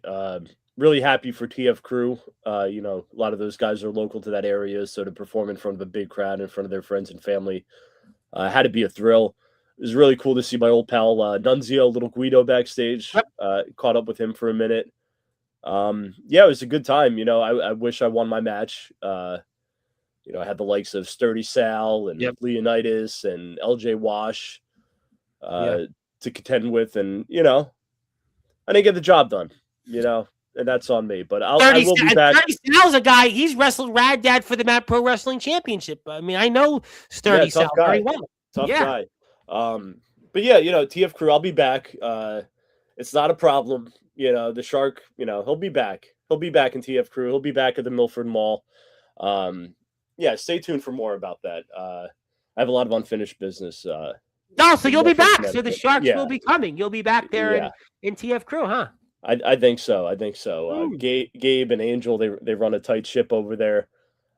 Really happy for TF Crew. A lot of those guys are local to that area, so to perform in front of a big crowd, in front of their friends and family, had to be a thrill. It was really cool to see my old pal Nunzio, Little Guido, backstage. Caught up with him for a minute. It was a good time. I wish I won my match. I had the likes of Sturdy Sal and Leonidas and LJ Wash to contend with, and I didn't get the job done. And that's on me. But I will be back. Sturdy Sal's a guy. He's wrestled Rad Dad for the Matt Pro Wrestling Championship. I mean, I know Sturdy Sal very well. Tough guy. But TF Crew, I'll be back. It's not a problem. The Shark, he'll be back. He'll be back in TF Crew. He'll be back at the Milford Mall. Stay tuned for more about that. I have a lot of unfinished business. So you'll be back. So the Sharks will be coming. You'll be back there in TF Crew, huh? I think so. Gabe and Angel, they run a tight ship over there.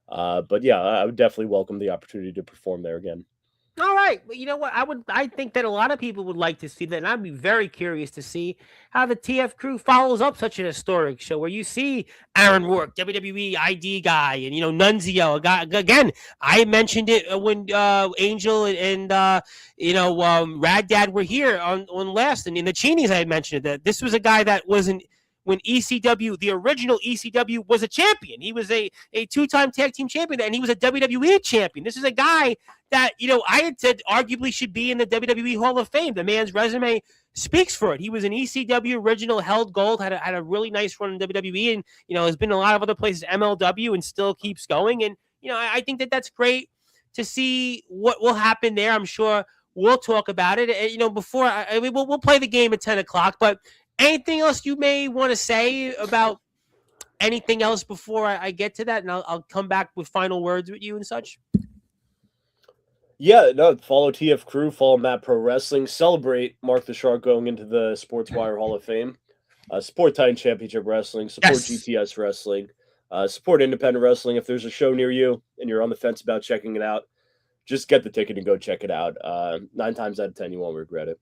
But I would definitely welcome the opportunity to perform there again. All right. Well, you know what? I think that a lot of people would like to see that, and I'd be very curious to see how the TF Crew follows up such an historic show where you see Aaron Rourke, WWE ID guy, and Nunzio, a guy. Again, I mentioned it when Angel and Rad Dad were here on last, and in the Cheneys I had mentioned that this was a guy that wasn't. When ECW, the original ECW, was a champion. He was a two-time tag team champion, and he was a WWE champion. This is a guy that, I had said arguably should be in the WWE Hall of Fame. The man's resume speaks for it. He was an ECW original, held gold, had a really nice run in WWE, and, has been in a lot of other places, MLW, and still keeps going. And, I think that that's great to see what will happen there. I'm sure we'll talk about it. Before, we'll play the game at 10 o'clock, but anything else you may want to say about anything else before I get to that? And I'll come back with final words with you and such. Follow TF Crew, follow Matt Pro Wrestling, celebrate Mark the Shark going into the Sportswire Hall of Fame, support Titan Championship Wrestling, support GTS Wrestling, support independent wrestling. If there's a show near you and you're on the fence about checking it out, just get the ticket and go check it out. 9 times out of 10, you won't regret it.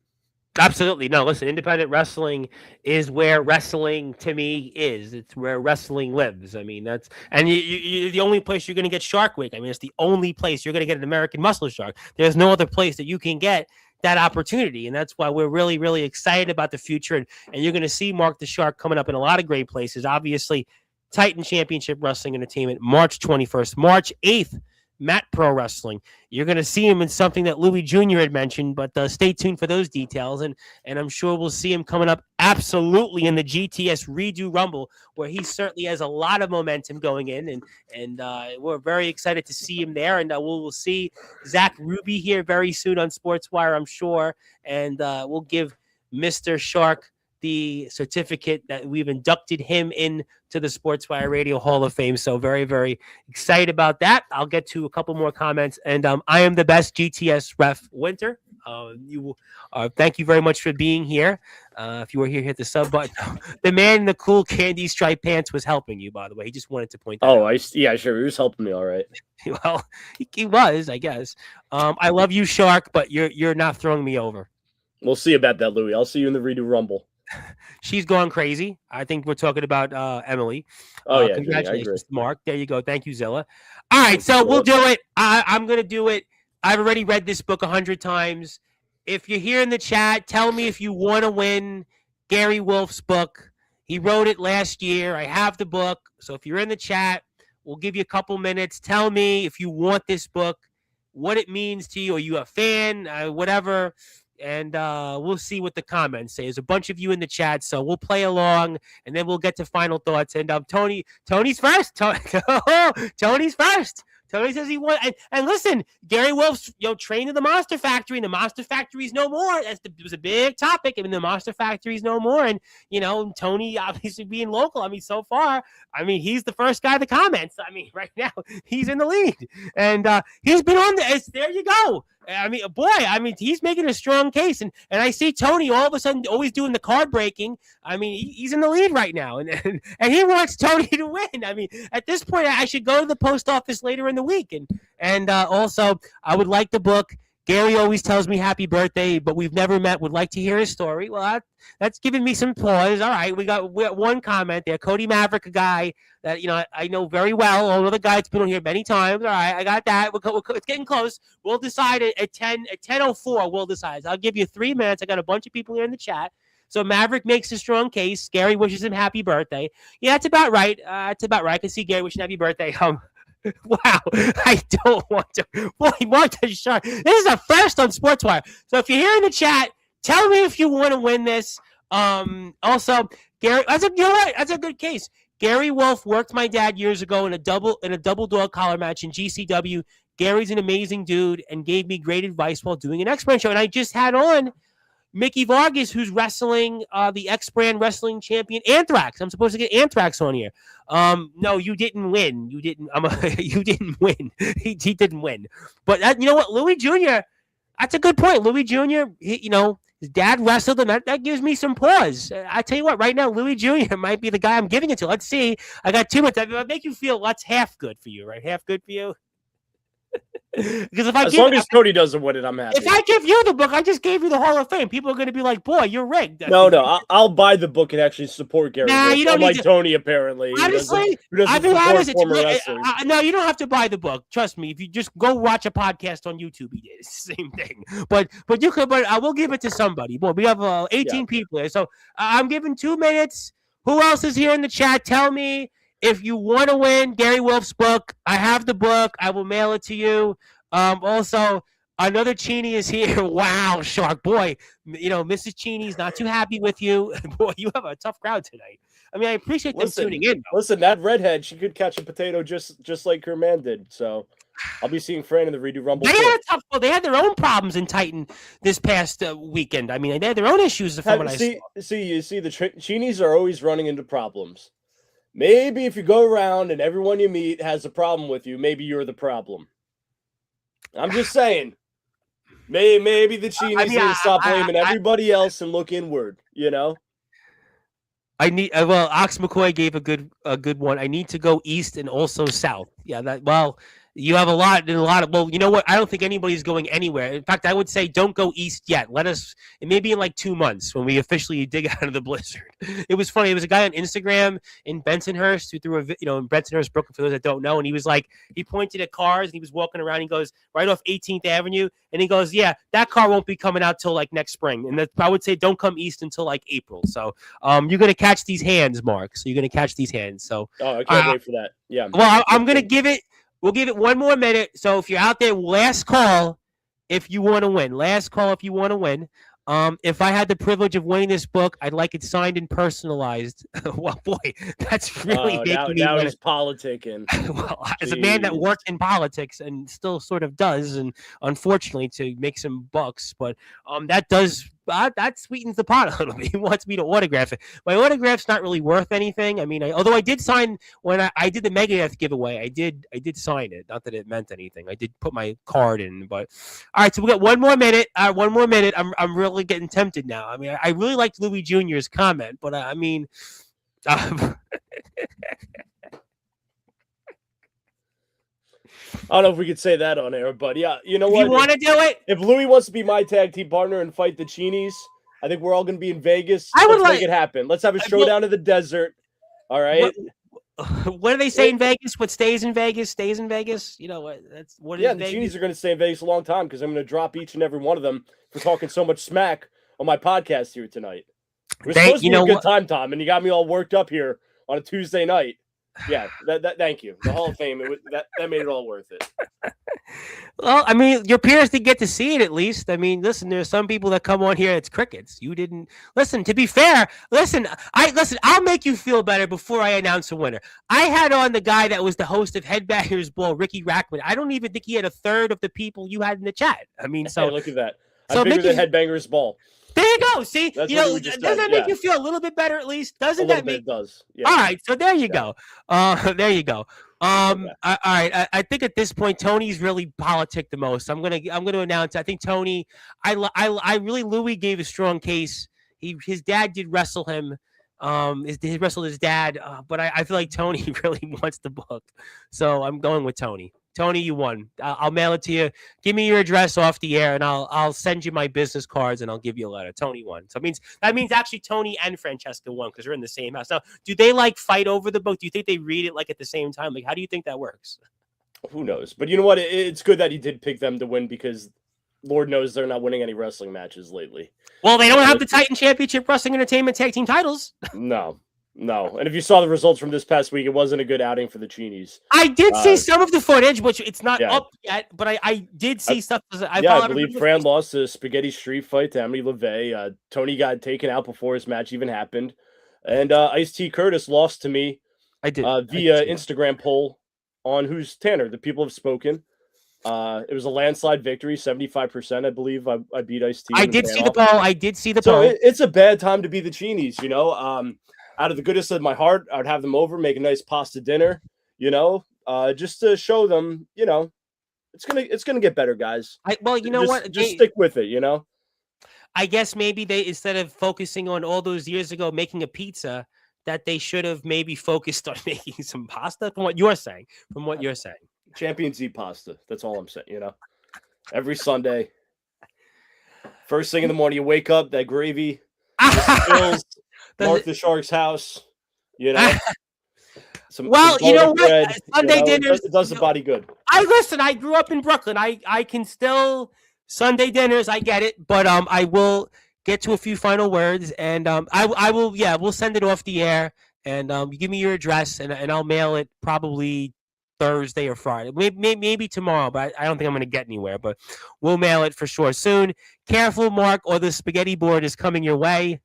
Absolutely. No, listen, independent wrestling is where wrestling to me is. It's where wrestling lives. I mean, and you the only place you're going to get Shark Week. I mean, it's the only place you're going to get an American Muscle Shark. There's no other place that you can get that opportunity. And that's why we're really, really excited about the future. And you're going to see Mark the Shark coming up in a lot of great places. Obviously, Titan Championship Wrestling Entertainment, March 21st, March 8th. Matt Pro Wrestling. You're going to see him in something that Louis Jr. had mentioned, but stay tuned for those details. And I'm sure we'll see him coming up absolutely in the GTS Redo Rumble, where he certainly has a lot of momentum going in. And we're very excited to see him there. And we'll see Zach Ruby here very soon on Sportswire, I'm sure. And we'll give Mr. Shark the certificate that we've inducted him in to the Sportswire Radio Hall of Fame. So very, very excited about that. I'll get to a couple more comments. And I am the best GTS ref Winter. Thank you very much for being here. If you were here, hit the sub button. The man in the cool candy striped pants was helping you, by the way. He just wanted to point that out. Yeah, sure. He was helping me. All right. Well, he was, I guess. I love you, Shark, but you're not throwing me over. We'll see about that, Louis. I'll see you in the Redo Rumble. She's gone crazy. I think we're talking about Emily. Oh, yeah. Congratulations, Mark. There you go. Thank you, Zilla. All right, so we'll do it. I'm going to do it. I've already read this book 100 times. If you're here in the chat, tell me if you want to win Gary Wolf's book. He wrote it last year. I have the book. So if you're in the chat, we'll give you a couple minutes. Tell me if you want this book, what it means to you. Are you a fan? Whatever. And we'll see what the comments say. There's a bunch of you in the chat, so we'll play along, and then we'll get to final thoughts. And Tony's first. Tony's first. Tony says he won. And listen, Gary Wolf's trained in the Monster Factory, and the Monster Factory's no more. It was a big topic. I mean, the Monster Factory's no more. And, Tony obviously being local, I mean, so far, he's the first guy to comment. I mean, right now, he's in the lead. And he's been on there you go. He's making a strong case. And I see Tony all of a sudden always doing the card breaking. He's in the lead right now. And he wants Tony to win. At this point, I should go to the post office later in the week. And also, I would like the book. Gary always tells me happy birthday, but we've never met. Would like to hear his story. Well, that's giving me some pause. All right, we got one comment there. Cody Maverick, a guy that I know very well. Another guy that's been on here many times. All right, I got that. It's getting close. We'll decide at 10:04. We'll decide. I'll give you 3 minutes. I got a bunch of people here in the chat. So Maverick makes a strong case. Gary wishes him happy birthday. Yeah, that's about right. That's about right. I can see Gary wishing happy birthday. Wow, I don't want to. Boy, Marta Shark. This is a first on Sportswire. So if you're here in the chat, tell me if you want to win this. Also, Gary, that's a good case. Gary Wolf worked my dad years ago in a double dog collar match in GCW. Gary's an amazing dude and gave me great advice while doing an X-Brand show. And I just had on Mickey Vargas, who's wrestling the X-Brand wrestling champion Anthrax. I'm supposed to get Anthrax on here. No, you didn't win. You didn't. You didn't win. He didn't win. But you know what, Louis Jr. That's a good point. Louis Jr. His dad wrestled, and that gives me some pause. I tell you what, right now, Louis Jr. might be the guy I'm giving it to. Let's see. I got 2 minutes. That make you feel that's half good for you, right? Half good for you. Because as long as Cody doesn't win it, I'm happy. If I give you the book, I just gave you the Hall of Fame. People are going to be like, "Boy, you're rigged." No, I'll buy the book and actually support Gary. Nah, you don't need to. Tony, apparently. Honestly, I'll be honest. No, you don't have to buy the book. Trust me. If you just go watch a podcast on YouTube, he did. It's the same thing. But you could. But I will give it to somebody. Boy, we have 18 people here, so I'm giving 2 minutes. Who else is here in the chat? Tell me. If you want to win Gary Wolf's book, I have the book. I will mail it to you. Also, another Cheney is here. Wow, Shark. Boy, Mrs. Cheney's not too happy with you. Boy, you have a tough crowd tonight. I appreciate them tuning in. Though. Listen, that redhead, she could catch a potato just like her man did. So I'll be seeing Fran in the Redo Rumble. They had their own problems in Titan this past weekend. They had their own issues. You see, the Cheneys are always running into problems. Maybe if you go around and everyone you meet has a problem with you, maybe you're the problem. I'm just saying. Maybe the Cheneys need to stop blaming everybody else and look inward, Ox McCoy gave a good one. I need to go east and also south. Yeah, you have a lot of, well, you know what? I don't think anybody's going anywhere. In fact, I would say don't go east yet. It may be in like 2 months when we officially dig out of the blizzard. It was funny. There was a guy on Instagram in Bensonhurst who threw in Bensonhurst, Brooklyn, for those that don't know. And he was like, he pointed at cars and he was walking around. He goes right off 18th Avenue. And he goes, yeah, that car won't be coming out till like next spring. And I would say don't come east until like April. So you're going to catch these hands, Mark. So you're going to catch these hands. So I can't wait for that. Yeah. Well, I'm going to give it. We'll give it one more minute. So if you're out there, last call if you want to win. Last call if you want to win. If I had the privilege of winning this book, I'd like it signed and personalized. Well, boy, that's really making me now wanna, he's politicking. well, as a man that worked in politics and still sort of does, and unfortunately to make some bucks, but that does that sweetens the pot a little bit. He wants me to autograph it. My autograph's not really worth anything. I mean, although I did sign when I did the Megadeth giveaway, I did sign it. Not that it meant anything. I did put my card in, but all right. So we got one more minute. One more minute. I'm really getting tempted now. I mean, I really liked Louis Jr.'s comment, but I mean. I don't know if we could say that on air, but yeah, you know if what? You want to do it? If Louis wants to be my tag team partner and fight the Cheenies, I think we're all going to be in Vegas. Let's make it happen. Let's have a showdown in the desert. All right. What do they say in Vegas? What stays in Vegas stays in Vegas. You know what? That's what. Yeah, the Cheenies are going to stay in Vegas a long time because I'm going to drop each and every one of them for talking so much smack on my podcast here tonight. It was supposed to be a good time, Tom, and you got me all worked up here on a Tuesday night. Yeah, thank you. The Hall of Fame, that made it all worth it. Well, I mean, your peers did get to see it at least. I mean, listen, there's some people that come on here, it's crickets. You didn't listen. To be fair, I'll make you feel better before I announce a winner. I had on the guy that was the host of Headbangers Ball, Ricky Rackman. I don't even think he had a third of the people you had in the chat. I mean, so hey, look at that. I'm bigger than Headbangers Ball. There you go. See, doesn't that make you feel a little bit better at least? Doesn't that make it does? Yeah. All right, so there you go. There you go. All right. I think at this point Tony's really politic the most. I'm gonna announce. I think Tony. I really Louis gave a strong case. His dad did wrestle him. He wrestled his dad, but I feel like Tony really wants the book, so I'm going with Tony. Tony, you won. I'll mail it to you. Give me your address off the air, and I'll send you my business cards, and I'll give you a letter. Tony won. So that means actually Tony and Francesca won because they're in the same house. Now, do they fight over the book? Do you think they read it at the same time? How do you think that works? Who knows? But you know what? It's good that he did pick them to win because Lord knows they're not winning any wrestling matches lately. Well, they don't have the Titan Championship Wrestling Entertainment Tag Team titles. No. And if you saw the results from this past week, it wasn't a good outing for the Cheenies. I did see some of the footage, which it's not up yet, but I did see stuff. I believe Fran lost a spaghetti street fight to Emily LeVay. Tony got taken out before his match even happened. And Ice-T Curtis lost to me via Instagram poll on Who's Tanner. The people have spoken. It was a landslide victory, 75%, I believe. I beat Ice-T. I did see the poll. So it's a bad time to be the Cheenies, you know. Out of the goodness of my heart, I would have them over, make a nice pasta dinner, you know, just to show them, you know, it's gonna get better, guys. Just stick with it, you know. I guess maybe they, instead of focusing on all those years ago making a pizza, that they should have maybe focused on making some pasta. From what you're saying, champions eat pasta. That's all I'm saying. You know, every Sunday, first thing in the morning, you wake up, that gravy spills. Martha Shark's house, you know. You know what? Bread, Sunday dinners does the body good. I grew up in Brooklyn. I can still Sunday dinners. I get it, but I will get to a few final words, and I will. Yeah, we'll send it off the air, and you give me your address, and I'll mail it probably Thursday or Friday, maybe tomorrow, but I don't think I'm going to get anywhere, but we'll mail it for sure soon. Careful, Mark, or the spaghetti board is coming your way.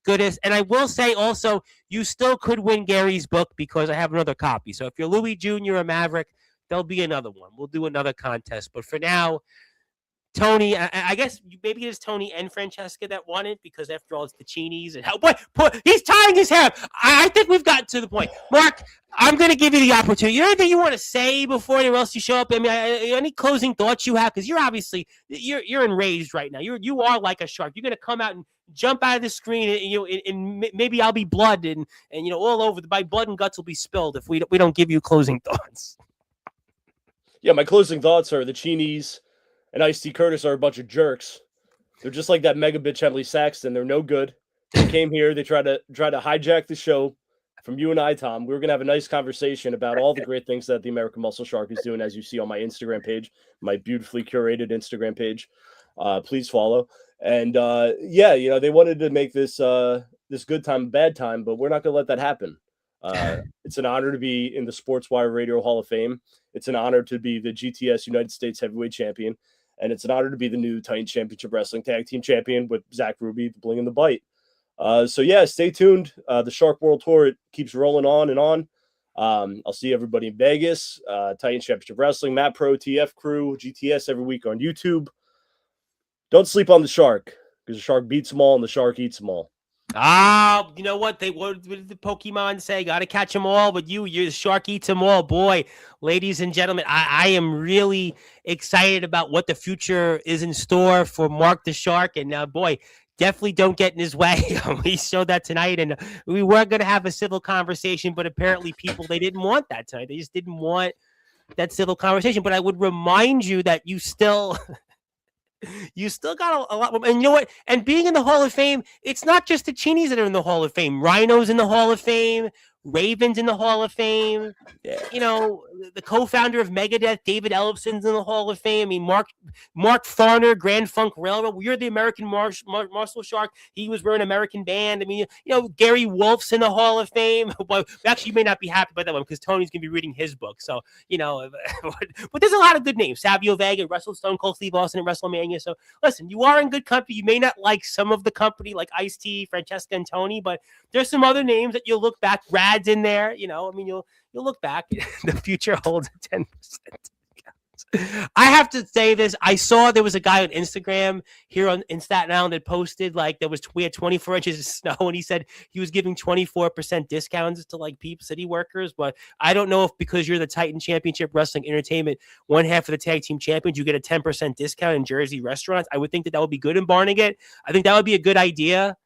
Goodness. And I will say also, you still could win Gary's book because I have another copy. So if you're Louis Jr. or Maverick, there'll be another one. We'll do another contest. But for now, Tony, I guess maybe it's Tony and Francesca that won it because after all, it's the Cheenies. And he's tying his hair. I think we've gotten to the point. Mark, I'm going to give you the opportunity. Anything you want to say before anyone else you show up? I mean, any closing thoughts you have? Because you're obviously you're enraged right now. You are like a shark. You're going to come out and jump out of the screen, and maybe I'll be blood and all over. My blood and guts will be spilled if we don't give you closing thoughts. Yeah, my closing thoughts are the Cheenies and Ice-T Curtis are a bunch of jerks. They're just like that mega bitch Emily Saxton. They're no good. They came here. They tried to hijack the show from you and I, Tom. We were going to have a nice conversation about all the great things that the American Muscle Shark is doing, as you see on my Instagram page, my beautifully curated Instagram page. Please follow. And, they wanted to make this this good time, bad time, but we're not going to let that happen. It's an honor to be in the Sportswire Radio Hall of Fame. It's an honor to be the GTS United States Heavyweight Champion. And it's an honor to be the new Titan Championship Wrestling Tag Team Champion with Zach Ruby, the Bling and the Bite. So yeah, stay tuned. The Shark World Tour, it keeps rolling on and on. I'll see everybody in Vegas, Titan Championship Wrestling, Matt Pro, TF Crew, GTS every week on YouTube. Don't sleep on the Shark, because the Shark beats them all and the Shark eats them all. You know what? What did the Pokemon say? Got to catch them all, but you're the Shark eats them all. Boy, ladies and gentlemen, I am really excited about what the future is in store for Mark the Shark. And boy, definitely don't get in his way. We showed that tonight, and we were going to have a civil conversation, but apparently people, they didn't want that tonight. They just didn't want that civil conversation. But I would remind you that you still got a lot more. And you know what? And being in the Hall of Fame, it's not just the Cheenies that are in the Hall of Fame. Rhino's in the Hall of Fame. Raven's in the Hall of Fame. Yeah. You know, the co-founder of Megadeth, David Ellefson's in the Hall of Fame. I mean, Mark Farner, Grand Funk Railroad. You're the American Martial Shark. He was wearing American Band. I mean, you know, Gary Wolf's in the Hall of Fame. Well, actually, you may not be happy about that one because Tony's going to be reading his book. So, you know, but there's a lot of good names. Savio Vega wrestled Stone Cold Steve Austin at WrestleMania. So, listen, you are in good company. You may not like some of the company like Ice-T, Francesca, and Tony, but there's some other names that you'll look back. Rad's in there, you know. I mean, you'll look back. The future holds a 10%. I have to say this. I saw there was a guy on Instagram here in Staten Island that posted like we had 24 inches of snow, and he said he was giving 24% discounts to like city workers. But I don't know if because you're the Titan Championship Wrestling Entertainment, one half of the tag team champions, you get a 10% discount in Jersey restaurants. I would think that would be good in Barnegat. I think that would be a good idea.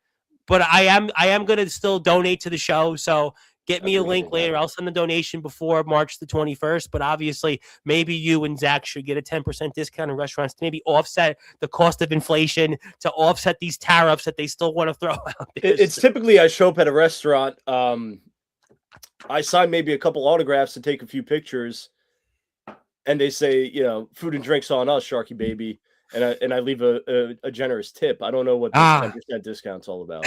But I am going to still donate to the show. So get me a link later. I'll send the donation before March the 21st. But obviously, maybe you and Zach should get a 10% discount in restaurants to maybe offset the cost of inflation, to offset these tariffs that they still want to throw out there. It's typically I show up at a restaurant. I sign maybe a couple autographs to take a few pictures. And they say, you know, food and drinks on us, Sharky baby. And I leave a generous tip. I don't know what this 10% discount's all about.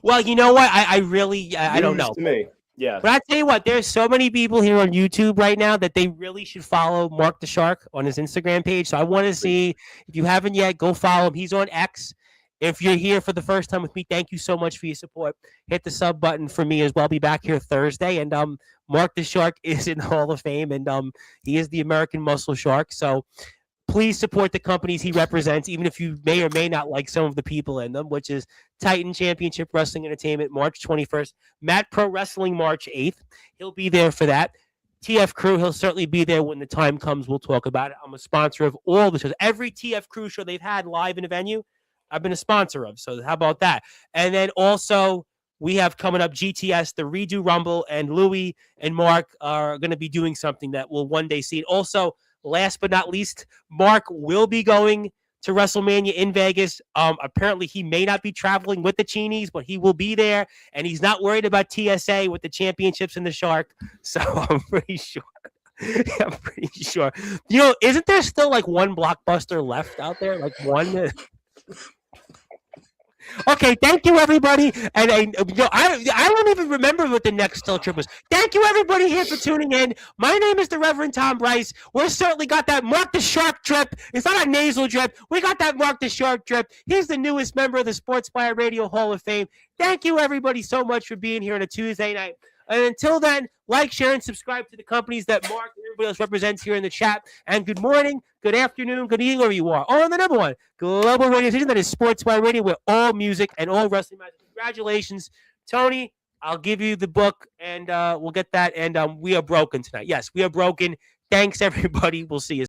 Well, you know what? I really I don't know. To me. Yeah. But I tell you what, there's so many people here on YouTube right now that they really should follow Mark the Shark on his Instagram page. So I want to see, if you haven't yet, go follow him. He's on X. If you're here for the first time with me, thank you so much for your support. Hit the sub button for me as well. I'll be back here Thursday. And Mark the Shark is in the Hall of Fame, and he is the American Muscle Shark. So please support the companies he represents, even if you may or may not like some of the people in them, which is Titan Championship Wrestling Entertainment, March 21st. Matt Pro Wrestling, March 8th. He'll be there for that. TF Crew, he'll certainly be there when the time comes. We'll talk about it. I'm a sponsor of all the shows. Every TF Crew show they've had live in a venue, I've been a sponsor of. So how about that? And then also, we have coming up GTS, the Redo Rumble, and Louie and Mark are going to be doing something that we'll one day see. Also, last but not least, Mark will be going to WrestleMania in Vegas. Apparently, he may not be traveling with the Cheenies, but he will be there, and he's not worried about TSA with the championships and the Shark. So I'm pretty sure. You know, isn't there still like one Blockbuster left out there? Like one. Okay, thank you, everybody. And I don't even remember what the next still trip was. Thank you, everybody, here for tuning in. My name is the Reverend Tom Bryce. We're certainly got that Mark the Shark drip. It's not a nasal drip. We got that Mark the Shark drip. He's the newest member of the Sportswire Radio Hall of Fame. Thank you, everybody, so much for being here on a Tuesday night. And until then, like, share, and subscribe to the companies that Mark and everybody else represents here in the chat. And good morning, good afternoon, good evening, wherever you are. On the number one global radio station that is Sportswire Radio, where all music and all wrestling matters. Congratulations, Tony. I'll give you the book, and we'll get that. And we are broken tonight. Yes, we are broken. Thanks, everybody. We'll see you.